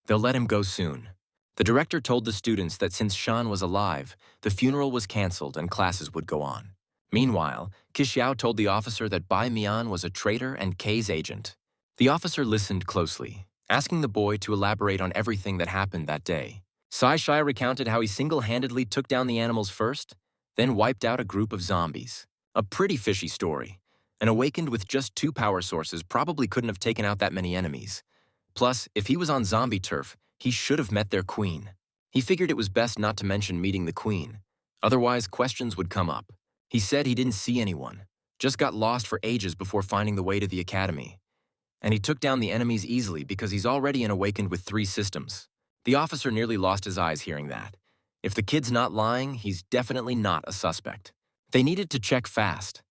They'll let him go soon. The director told the students that since Shan was alive, the funeral was canceled and classes would go on. Meanwhile, Qixiao told the officer that Bai Mian was a traitor and K's agent. The officer listened closely, asking the boy to elaborate on everything that happened that day. Sai Shai recounted how he single-handedly took down the animals first, then wiped out a group of zombies. A pretty fishy story. An awakened with just 2 power sources probably couldn't have taken out that many enemies. Plus, if he was on zombie turf, he should have met their queen. He figured it was best not to mention meeting the queen. Otherwise, questions would come up. He said he didn't see anyone. just got lost for ages before finding the way to the academy. And he took down the enemies easily because he's already an awakened with 3 systems. The officer nearly lost his eyes hearing that. If the kid's not lying, he's definitely not a suspect. They needed to check fast.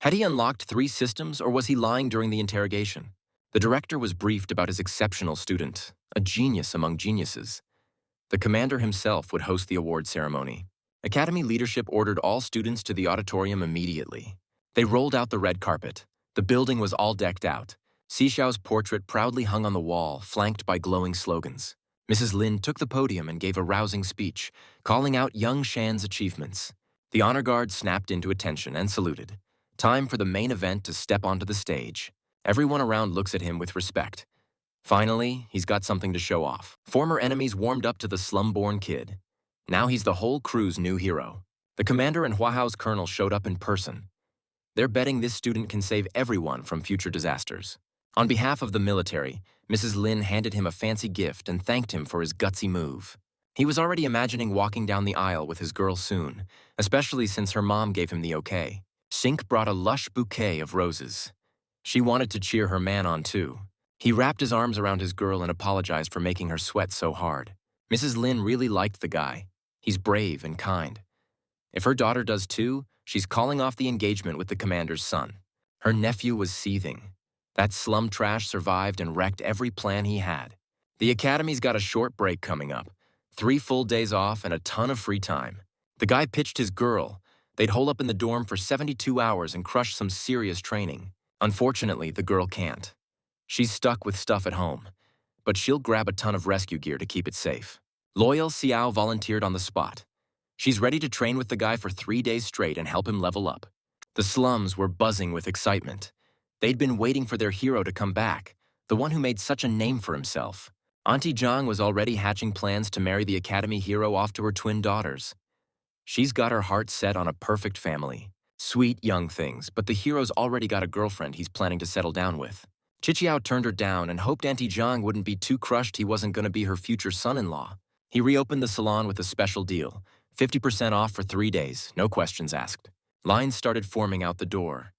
Had he unlocked 3 systems, or was he lying during the interrogation? The director was briefed about his exceptional student, a genius among geniuses. The commander himself would host the award ceremony. Academy leadership ordered all students to the auditorium immediately. They rolled out the red carpet. The building was all decked out. Xiao's portrait proudly hung on the wall, flanked by glowing slogans. Mrs. Lin took the podium and gave a rousing speech, calling out young Shan's achievements. The honor guard snapped into attention and saluted. Time for the main event to step onto the stage. Everyone around looks at him with respect. Finally, he's got something to show off. Former enemies warmed up to the slum-born kid. Now he's the whole crew's new hero. The commander and Huahao's colonel showed up in person. They're betting this student can save everyone from future disasters. On behalf of the military, Mrs. Lin handed him a fancy gift and thanked him for his gutsy move. He was already imagining walking down the aisle with his girl soon, especially since her mom gave him the okay. Sink brought a lush bouquet of roses. She wanted to cheer her man on too. He wrapped his arms around his girl and apologized for making her sweat so hard. Mrs. Lin really liked the guy. He's brave and kind. If her daughter does too, she's calling off the engagement with the commander's son. Her nephew was seething. That slum trash survived and wrecked every plan he had. The academy's got a short break coming up. 3 full days off and a ton of free time. The guy pitched his girl. They'd hole up in the dorm for 72 hours and crush some serious training. Unfortunately, the girl can't. She's stuck with stuff at home, but she'll grab a ton of rescue gear to keep it safe. Loyal Xiao volunteered on the spot. She's ready to train with the guy for 3 days straight and help him level up. The slums were buzzing with excitement. They'd been waiting for their hero to come back, the one who made such a name for himself. Auntie Zhang was already hatching plans to marry the academy hero off to her twin daughters. She's got her heart set on a perfect family. Sweet young things, but the hero's already got a girlfriend he's planning to settle down with. Chichiao turned her down and hoped Auntie Zhang wouldn't be too crushed he wasn't going to be her future son-in-law. He reopened the salon with a special deal, 50% off for 3 days, no questions asked. Lines started forming out the door.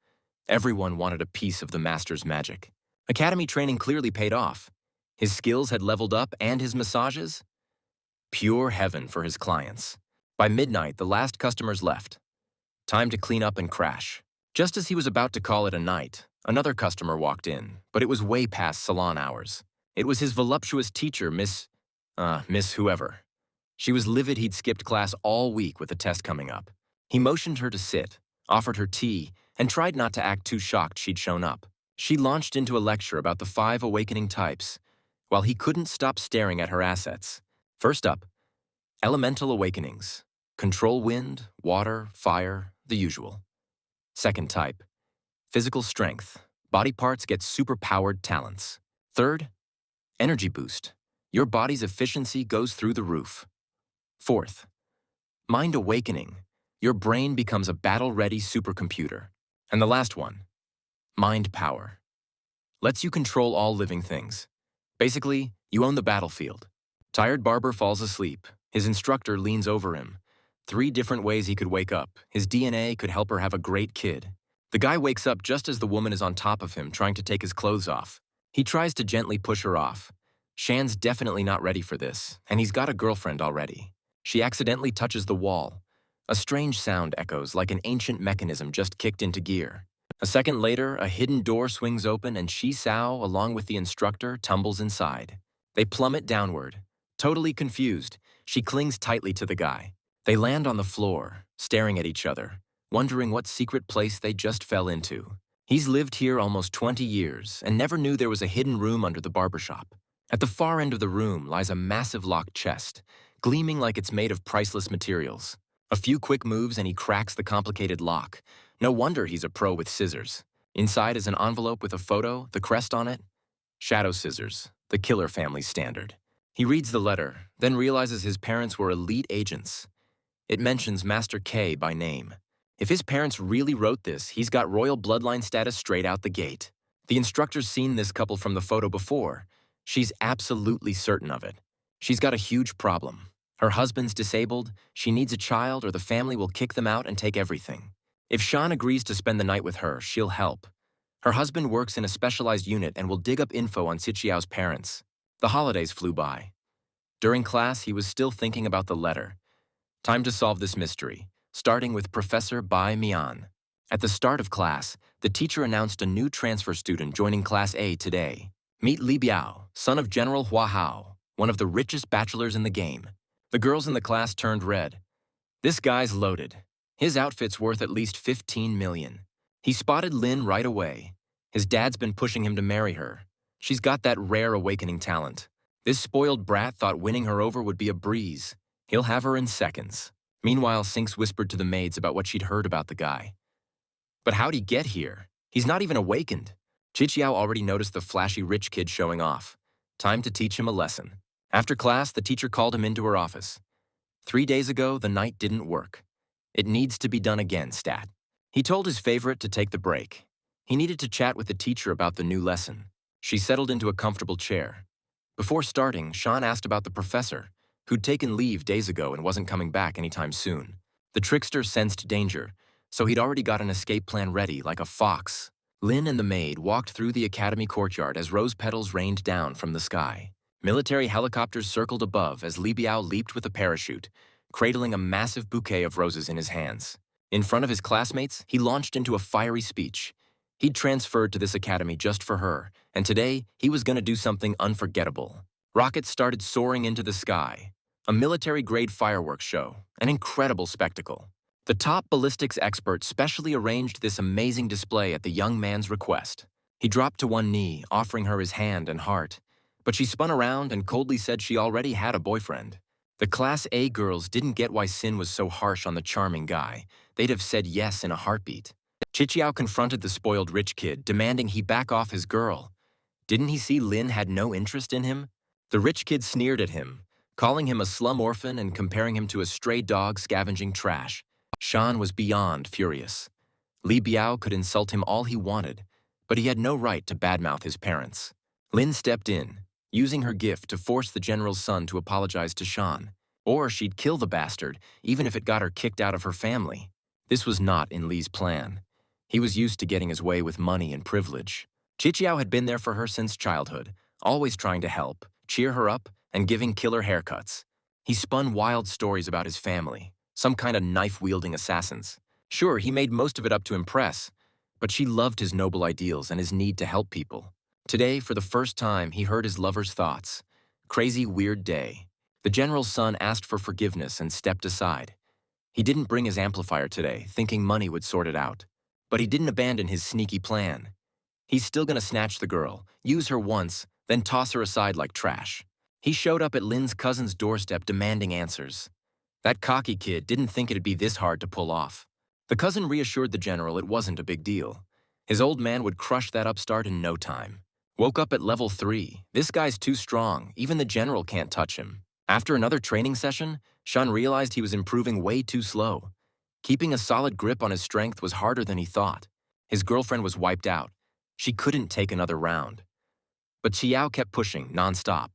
Everyone wanted a piece of the master's magic. Academy training clearly paid off. His skills had leveled up and his massages? Pure heaven for his clients. By midnight, the last customers left. Time to clean up and crash. Just as he was about to call it a night, another customer walked in, but it was way past salon hours. It was his voluptuous teacher, Miss whoever. She was livid he'd skipped class all week with a test coming up. He motioned her to sit, offered her tea, and tried not to act too shocked she'd shown up. She launched into a lecture about the 5 awakening types, while he couldn't stop staring at her assets. First up, elemental awakenings. Control wind, water, fire, the usual. Second type, physical strength. Body parts get super-powered talents. Third, energy boost. Your body's efficiency goes through the roof. Fourth, mind awakening. Your brain becomes a battle-ready supercomputer. And the last one, mind power. Lets you control all living things. Basically, you own the battlefield. Tired barber falls asleep. His instructor leans over him. 3 different ways he could wake up. His DNA could help her have a great kid. The guy wakes up just as the woman is on top of him, trying to take his clothes off. He tries to gently push her off. Shan's definitely not ready for this, and he's got a girlfriend already. She accidentally touches the wall. A strange sound echoes like an ancient mechanism just kicked into gear. A second later, a hidden door swings open and Shi Sao, along with the instructor, tumbles inside. They plummet downward. Totally confused, she clings tightly to the guy. They land on the floor, staring at each other, wondering what secret place they just fell into. He's lived here almost 20 years and never knew there was a hidden room under the barbershop. At the far end of the room lies a massive locked chest, gleaming like it's made of priceless materials. A few quick moves and he cracks the complicated lock. No wonder he's a pro with scissors. Inside is an envelope with a photo, the crest on it. Shadow scissors, the killer family standard. He reads the letter, then realizes his parents were elite agents. It mentions Master K by name. If his parents really wrote this, he's got royal bloodline status straight out the gate. The instructor's seen this couple from the photo before. She's absolutely certain of it. She's got a huge problem. Her husband's disabled, she needs a child, or the family will kick them out and take everything. If Sean agrees to spend the night with her, she'll help. Her husband works in a specialized unit and will dig up info on Xiao's parents. The holidays flew by. During class, he was still thinking about the letter. Time to solve this mystery, starting with Professor Bai Mian. At the start of class, the teacher announced a new transfer student joining Class A today. Meet Li Biao, son of General Hua Hao, one of the richest bachelors in the game. The girls in the class turned red. This guy's loaded. His outfit's worth at least 15 million. He spotted Lin right away. His dad's been pushing him to marry her. She's got that rare awakening talent. This spoiled brat thought winning her over would be a breeze. He'll have her in seconds. Meanwhile, Sinks whispered to the maids about what she'd heard about the guy. But how'd he get here? He's not even awakened. Xiao already noticed the flashy rich kid showing off. Time to teach him a lesson. After class, the teacher called him into her office. 3 days ago, the night didn't work. It needs to be done again, stat. He told his favorite to take the break. He needed to chat with the teacher about the new lesson. She settled into a comfortable chair. Before starting, Sean asked about the professor, who'd taken leave days ago and wasn't coming back anytime soon. The trickster sensed danger, so he'd already got an escape plan ready like a fox. Lin and the maid walked through the academy courtyard as rose petals rained down from the sky. Military helicopters circled above as Li Biao leaped with a parachute, cradling a massive bouquet of roses in his hands. In front of his classmates, he launched into a fiery speech. He'd transferred to this academy just for her, and today he was going to do something unforgettable. Rockets started soaring into the sky. A military-grade fireworks show, an incredible spectacle. The top ballistics expert specially arranged this amazing display at the young man's request. He dropped to one knee, offering her his hand and heart, but she spun around and coldly said she already had a boyfriend. The Class A girls didn't get why Sin was so harsh on the charming guy. They'd have said yes in a heartbeat. Xiao confronted the spoiled rich kid, demanding he back off his girl. Didn't he see Lin had no interest in him? The rich kid sneered at him, calling him a slum orphan and comparing him to a stray dog scavenging trash. Sean was beyond furious. Li Biao could insult him all he wanted, but he had no right to badmouth his parents. Lin stepped in, using her gift to force the general's son to apologize to Sean. Or she'd kill the bastard, even if it got her kicked out of her family. This was not in Li's plan. He was used to getting his way with money and privilege. Xiao had been there for her since childhood, always trying to help, cheer her up, and giving killer haircuts. He spun wild stories about his family, some kind of knife-wielding assassins. Sure, he made most of it up to impress, but she loved his noble ideals and his need to help people. Today, for the first time, he heard his lover's thoughts. Crazy, weird day. The general's son asked for forgiveness and stepped aside. He didn't bring his amplifier today, thinking money would sort it out. But he didn't abandon his sneaky plan. He's still gonna snatch the girl, use her once, then toss her aside like trash. He showed up at Lin's cousin's doorstep demanding answers. That cocky kid didn't think it'd be this hard to pull off. The cousin reassured the general it wasn't a big deal. His old man would crush that upstart in no time. Woke up at level 3. This guy's too strong, even the general can't touch him. After another training session, Sean realized he was improving way too slow. Keeping a solid grip on his strength was harder than he thought. His girlfriend was wiped out. She couldn't take another round. But Xiao kept pushing nonstop.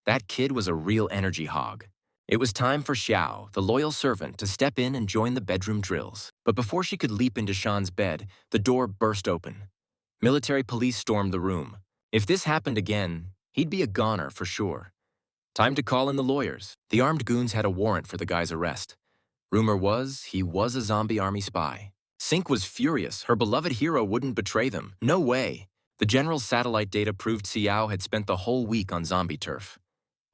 That kid was a real energy hog. It was time for Xiao, the loyal servant, to step in and join the bedroom drills. But before she could leap into Sean's bed, the door burst open. Military police stormed the room. If this happened again, he'd be a goner for sure. Time to call in the lawyers. The armed goons had a warrant for the guy's arrest. Rumor was he was a zombie army spy. Sink was furious. Her beloved hero wouldn't betray them. No way. The general's satellite data proved Xiao had spent the whole week on zombie turf.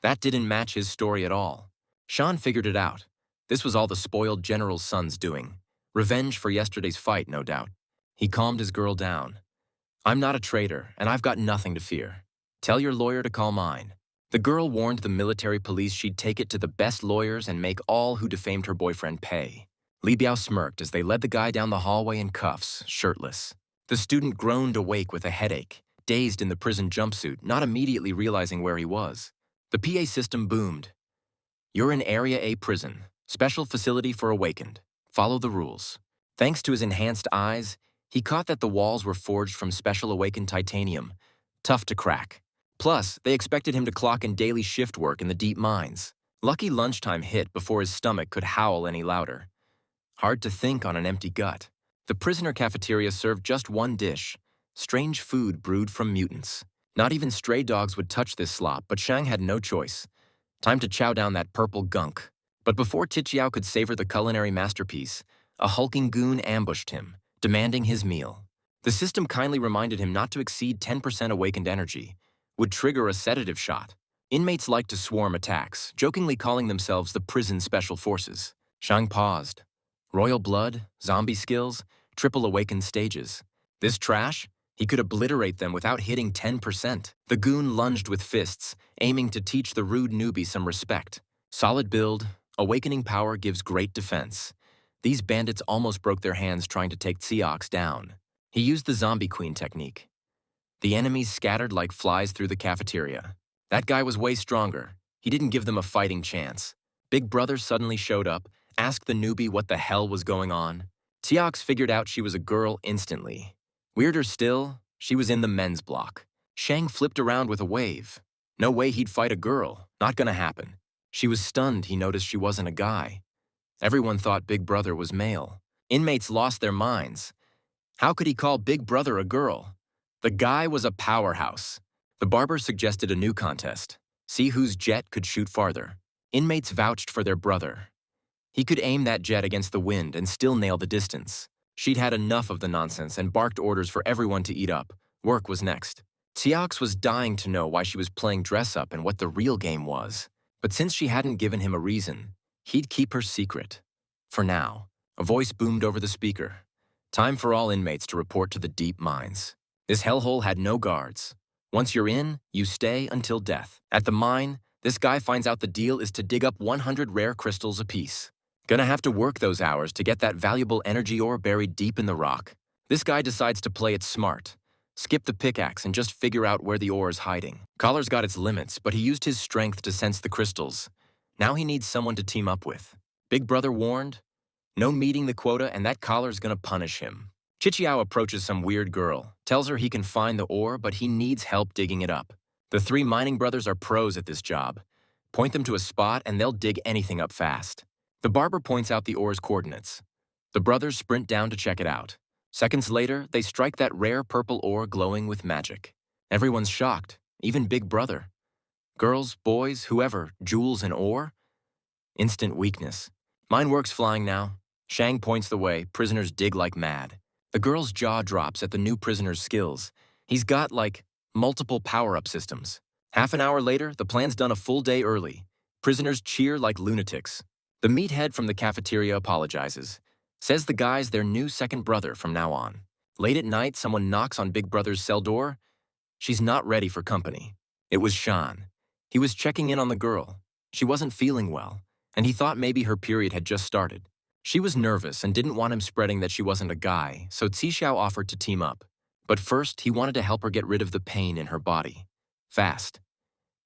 That didn't match his story at all. Sean figured it out. This was all the spoiled general's son's doing. Revenge for yesterday's fight, no doubt. He calmed his girl down. I'm not a traitor, and I've got nothing to fear. Tell your lawyer to call mine. The girl warned the military police she'd take it to the best lawyers and make all who defamed her boyfriend pay. Li Biao smirked as they led the guy down the hallway in cuffs, shirtless. The student groaned awake with a headache, dazed in the prison jumpsuit, not immediately realizing where he was. The PA system boomed. You're in Area A prison, special facility for awakened. Follow the rules. Thanks to his enhanced eyes, he caught that the walls were forged from special awakened titanium, tough to crack. Plus, they expected him to clock in daily shift work in the deep mines. Lucky lunchtime hit before his stomach could howl any louder. Hard to think on an empty gut. The prisoner cafeteria served just one dish, strange food brewed from mutants. Not even stray dogs would touch this slop, but Shang had no choice. Time to chow down that purple gunk. But before Tichiao could savor the culinary masterpiece, a hulking goon ambushed him, demanding his meal. The system kindly reminded him not to exceed 10% awakened energy, would trigger a sedative shot. Inmates liked to swarm attacks, jokingly calling themselves the prison special forces. Shang paused. Royal blood, zombie skills, triple awakened stages. This trash? He could obliterate them without hitting 10%. The goon lunged with fists, aiming to teach the rude newbie some respect. Solid build, awakening power gives great defense. These bandits almost broke their hands trying to take Xiaox down. He used the zombie queen technique. The enemies scattered like flies through the cafeteria. That guy was way stronger. He didn't give them a fighting chance. Big Brother suddenly showed up, asked the newbie what the hell was going on. Xiaox figured out she was a girl instantly. Weirder still, she was in the men's block. Shang flipped around with a wave. No way he'd fight a girl. Not gonna happen. She was stunned he noticed she wasn't a guy. Everyone thought Big Brother was male. Inmates lost their minds. How could he call Big Brother a girl? The guy was a powerhouse. The barber suggested a new contest. See whose jet could shoot farther. Inmates vouched for their brother. He could aim that jet against the wind and still nail the distance. She'd had enough of the nonsense and barked orders for everyone to eat up. Work was next. Xiaox was dying to know why she was playing dress-up and what the real game was. But since she hadn't given him a reason, he'd keep her secret. For now, a voice boomed over the speaker. Time for all inmates to report to the deep mines. This hellhole had no guards. Once you're in, you stay until death. At the mine, this guy finds out the deal is to dig up 100 rare crystals apiece. Gonna have to work those hours to get that valuable energy ore buried deep in the rock. This guy decides to play it smart. Skip the pickaxe and just figure out where the ore is hiding. Collar's got its limits, but he used his strength to sense the crystals. Now he needs someone to team up with. Big Brother warned, no meeting the quota and that Collar's gonna punish him. Chichiao approaches some weird girl, tells her he can find the ore, but he needs help digging it up. The three mining brothers are pros at this job. Point them to a spot and they'll dig anything up fast. The barber points out the ore's coordinates. The brothers sprint down to check it out. Seconds later, they strike that rare purple ore glowing with magic. Everyone's shocked, even Big Brother. Girls, boys, whoever, jewels and ore? Instant weakness. Mine work's flying now. Shang points the way, prisoners dig like mad. The girl's jaw drops at the new prisoner's skills. He's got, like, multiple power-up systems. Half an hour later, the plan's done a full day early. Prisoners cheer like lunatics. The meathead from the cafeteria apologizes. Says the guy's their new second brother from now on. Late at night, someone knocks on Big Brother's cell door. She's not ready for company. It was Shan. He was checking in on the girl. She wasn't feeling well, and he thought maybe her period had just started. She was nervous and didn't want him spreading that she wasn't a guy, so Xiao offered to team up. But first, he wanted to help her get rid of the pain in her body. Fast.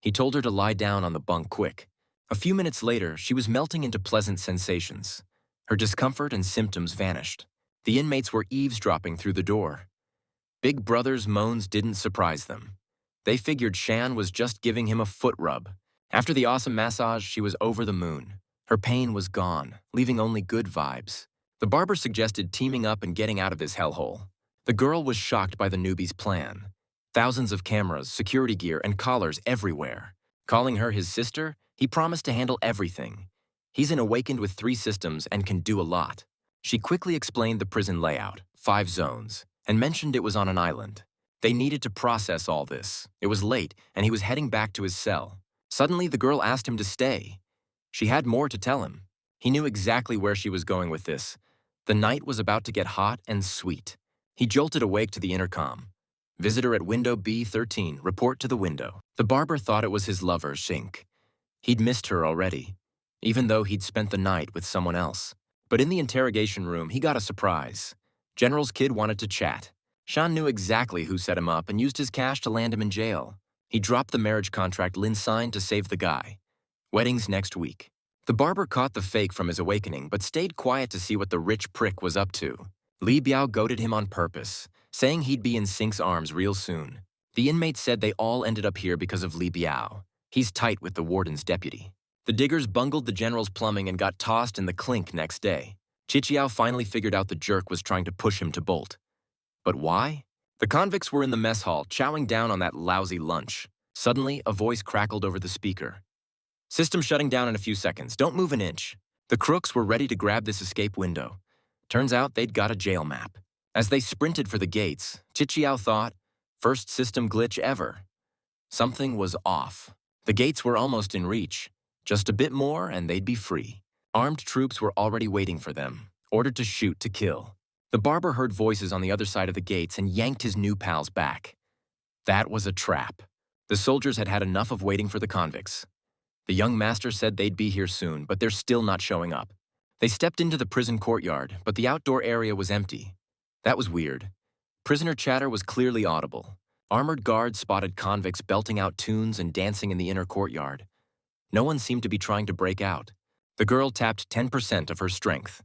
He told her to lie down on the bunk quick. A few minutes later, she was melting into pleasant sensations. Her discomfort and symptoms vanished. The inmates were eavesdropping through the door. Big Brother's moans didn't surprise them. They figured Shan was just giving him a foot rub. After the awesome massage, she was over the moon. Her pain was gone, leaving only good vibes. The barber suggested teaming up and getting out of this hellhole. The girl was shocked by the newbie's plan. Thousands of cameras, security gear, and collars everywhere. Calling her his sister, he promised to handle everything. He's an awakened with 3 systems and can do a lot. She quickly explained the prison layout, 5 zones, and mentioned it was on an island. They needed to process all this. It was late, and he was heading back to his cell. Suddenly, the girl asked him to stay. She had more to tell him. He knew exactly where she was going with this. The night was about to get hot and sweet. He jolted awake to the intercom. Visitor at window B13, report to the window. The barber thought it was his lover, Shink. He'd missed her already, even though he'd spent the night with someone else. But in the interrogation room, he got a surprise. General's kid wanted to chat. Shan knew exactly who set him up and used his cash to land him in jail. He dropped the marriage contract Lin signed to save the guy. Weddings next week. The barber caught the fake from his awakening, but stayed quiet to see what the rich prick was up to. Li Biao goaded him on purpose, saying he'd be in Sink's arms real soon. The inmates said they all ended up here because of Li Biao. He's tight with the warden's deputy. The diggers bungled the general's plumbing and got tossed in the clink next day. Chichiao finally figured out the jerk was trying to push him to bolt. But why? The convicts were in the mess hall, chowing down on that lousy lunch. Suddenly, a voice crackled over the speaker. "System shutting down in a few seconds. Don't move an inch." The crooks were ready to grab this escape window. Turns out they'd got a jail map. As they sprinted for the gates, Chichiao thought, first system glitch ever. Something was off. The gates were almost in reach. Just a bit more and they'd be free. Armed troops were already waiting for them, ordered to shoot to kill. The barber heard voices on the other side of the gates and yanked his new pals back. That was a trap. The soldiers had had enough of waiting for the convicts. The young master said they'd be here soon, but they're still not showing up. They stepped into the prison courtyard, but the outdoor area was empty. That was weird. Prisoner chatter was clearly audible. Armored guards spotted convicts belting out tunes and dancing in the inner courtyard. No one seemed to be trying to break out. The girl tapped 10% of her strength.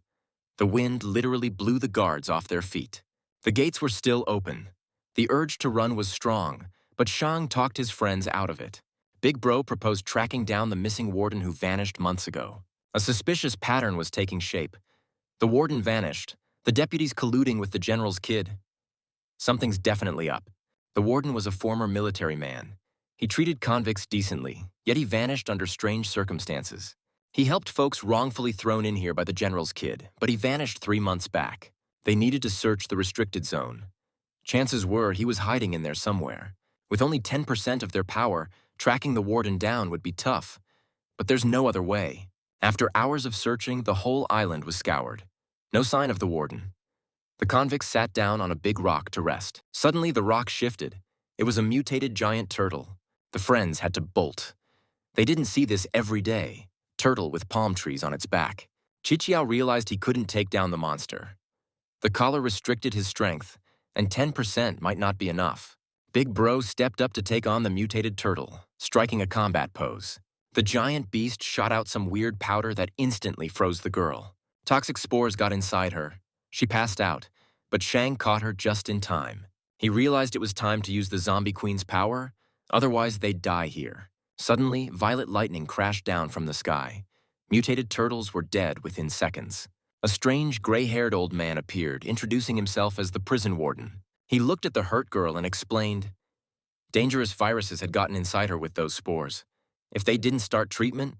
The wind literally blew the guards off their feet. The gates were still open. The urge to run was strong, but Shang talked his friends out of it. Big Bro proposed tracking down the missing warden who vanished months ago. A suspicious pattern was taking shape. The warden vanished, the deputies colluding with the general's kid. Something's definitely up. The warden was a former military man. He treated convicts decently, yet he vanished under strange circumstances. He helped folks wrongfully thrown in here by the general's kid, but he vanished 3 months back. They needed to search the restricted zone. Chances were he was hiding in there somewhere. With only 10% of their power, tracking the warden down would be tough. But there's no other way. After hours of searching, the whole island was scoured. No sign of the warden. The convicts sat down on a big rock to rest. Suddenly, the rock shifted. It was a mutated giant turtle. The friends had to bolt. They didn't see this every day. Turtle with palm trees on its back. Chichiao realized he couldn't take down the monster. The collar restricted his strength, and 10% might not be enough. Big Bro stepped up to take on the mutated turtle, striking a combat pose. The giant beast shot out some weird powder that instantly froze the girl. Toxic spores got inside her. She passed out, but Shang caught her just in time. He realized it was time to use the zombie queen's power, otherwise they'd die here. Suddenly, violet lightning crashed down from the sky. Mutated turtles were dead within seconds. A strange, gray-haired old man appeared, introducing himself as the prison warden. He looked at the hurt girl and explained, dangerous viruses had gotten inside her with those spores. If they didn't start treatment,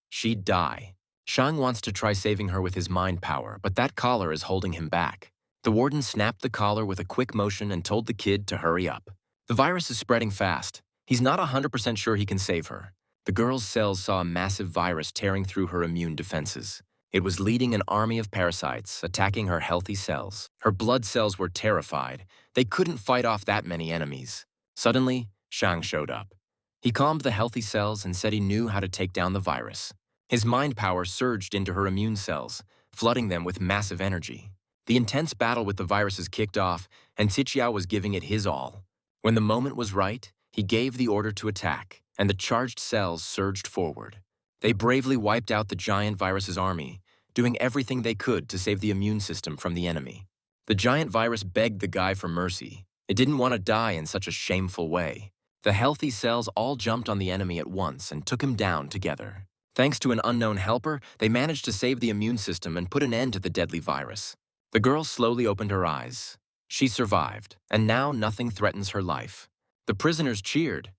she'd die. Shang wants to try saving her with his mind power, but that collar is holding him back. The warden snapped the collar with a quick motion and told the kid to hurry up. The virus is spreading fast. He's not 100% sure he can save her. The girl's cells saw a massive virus tearing through her immune defenses. It was leading an army of parasites, attacking her healthy cells. Her blood cells were terrified. They couldn't fight off that many enemies. Suddenly, Shang showed up. He calmed the healthy cells and said he knew how to take down the virus. His mind power surged into her immune cells, flooding them with massive energy. The intense battle with the viruses kicked off, and Chichiao was giving it his all. When the moment was right, he gave the order to attack, and the charged cells surged forward. They bravely wiped out the giant virus's army, doing everything they could to save the immune system from the enemy. The giant virus begged the guy for mercy. It didn't want to die in such a shameful way. The healthy cells all jumped on the enemy at once and took him down together. Thanks to an unknown helper, they managed to save the immune system and put an end to the deadly virus. The girl slowly opened her eyes. She survived, and now nothing threatens her life. The prisoners cheered.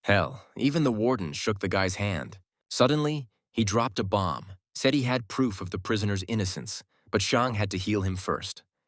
Hell, even the warden shook the guy's hand. Suddenly, he dropped a bomb, said he had proof of the prisoner's innocence, but Shang had to heal him first.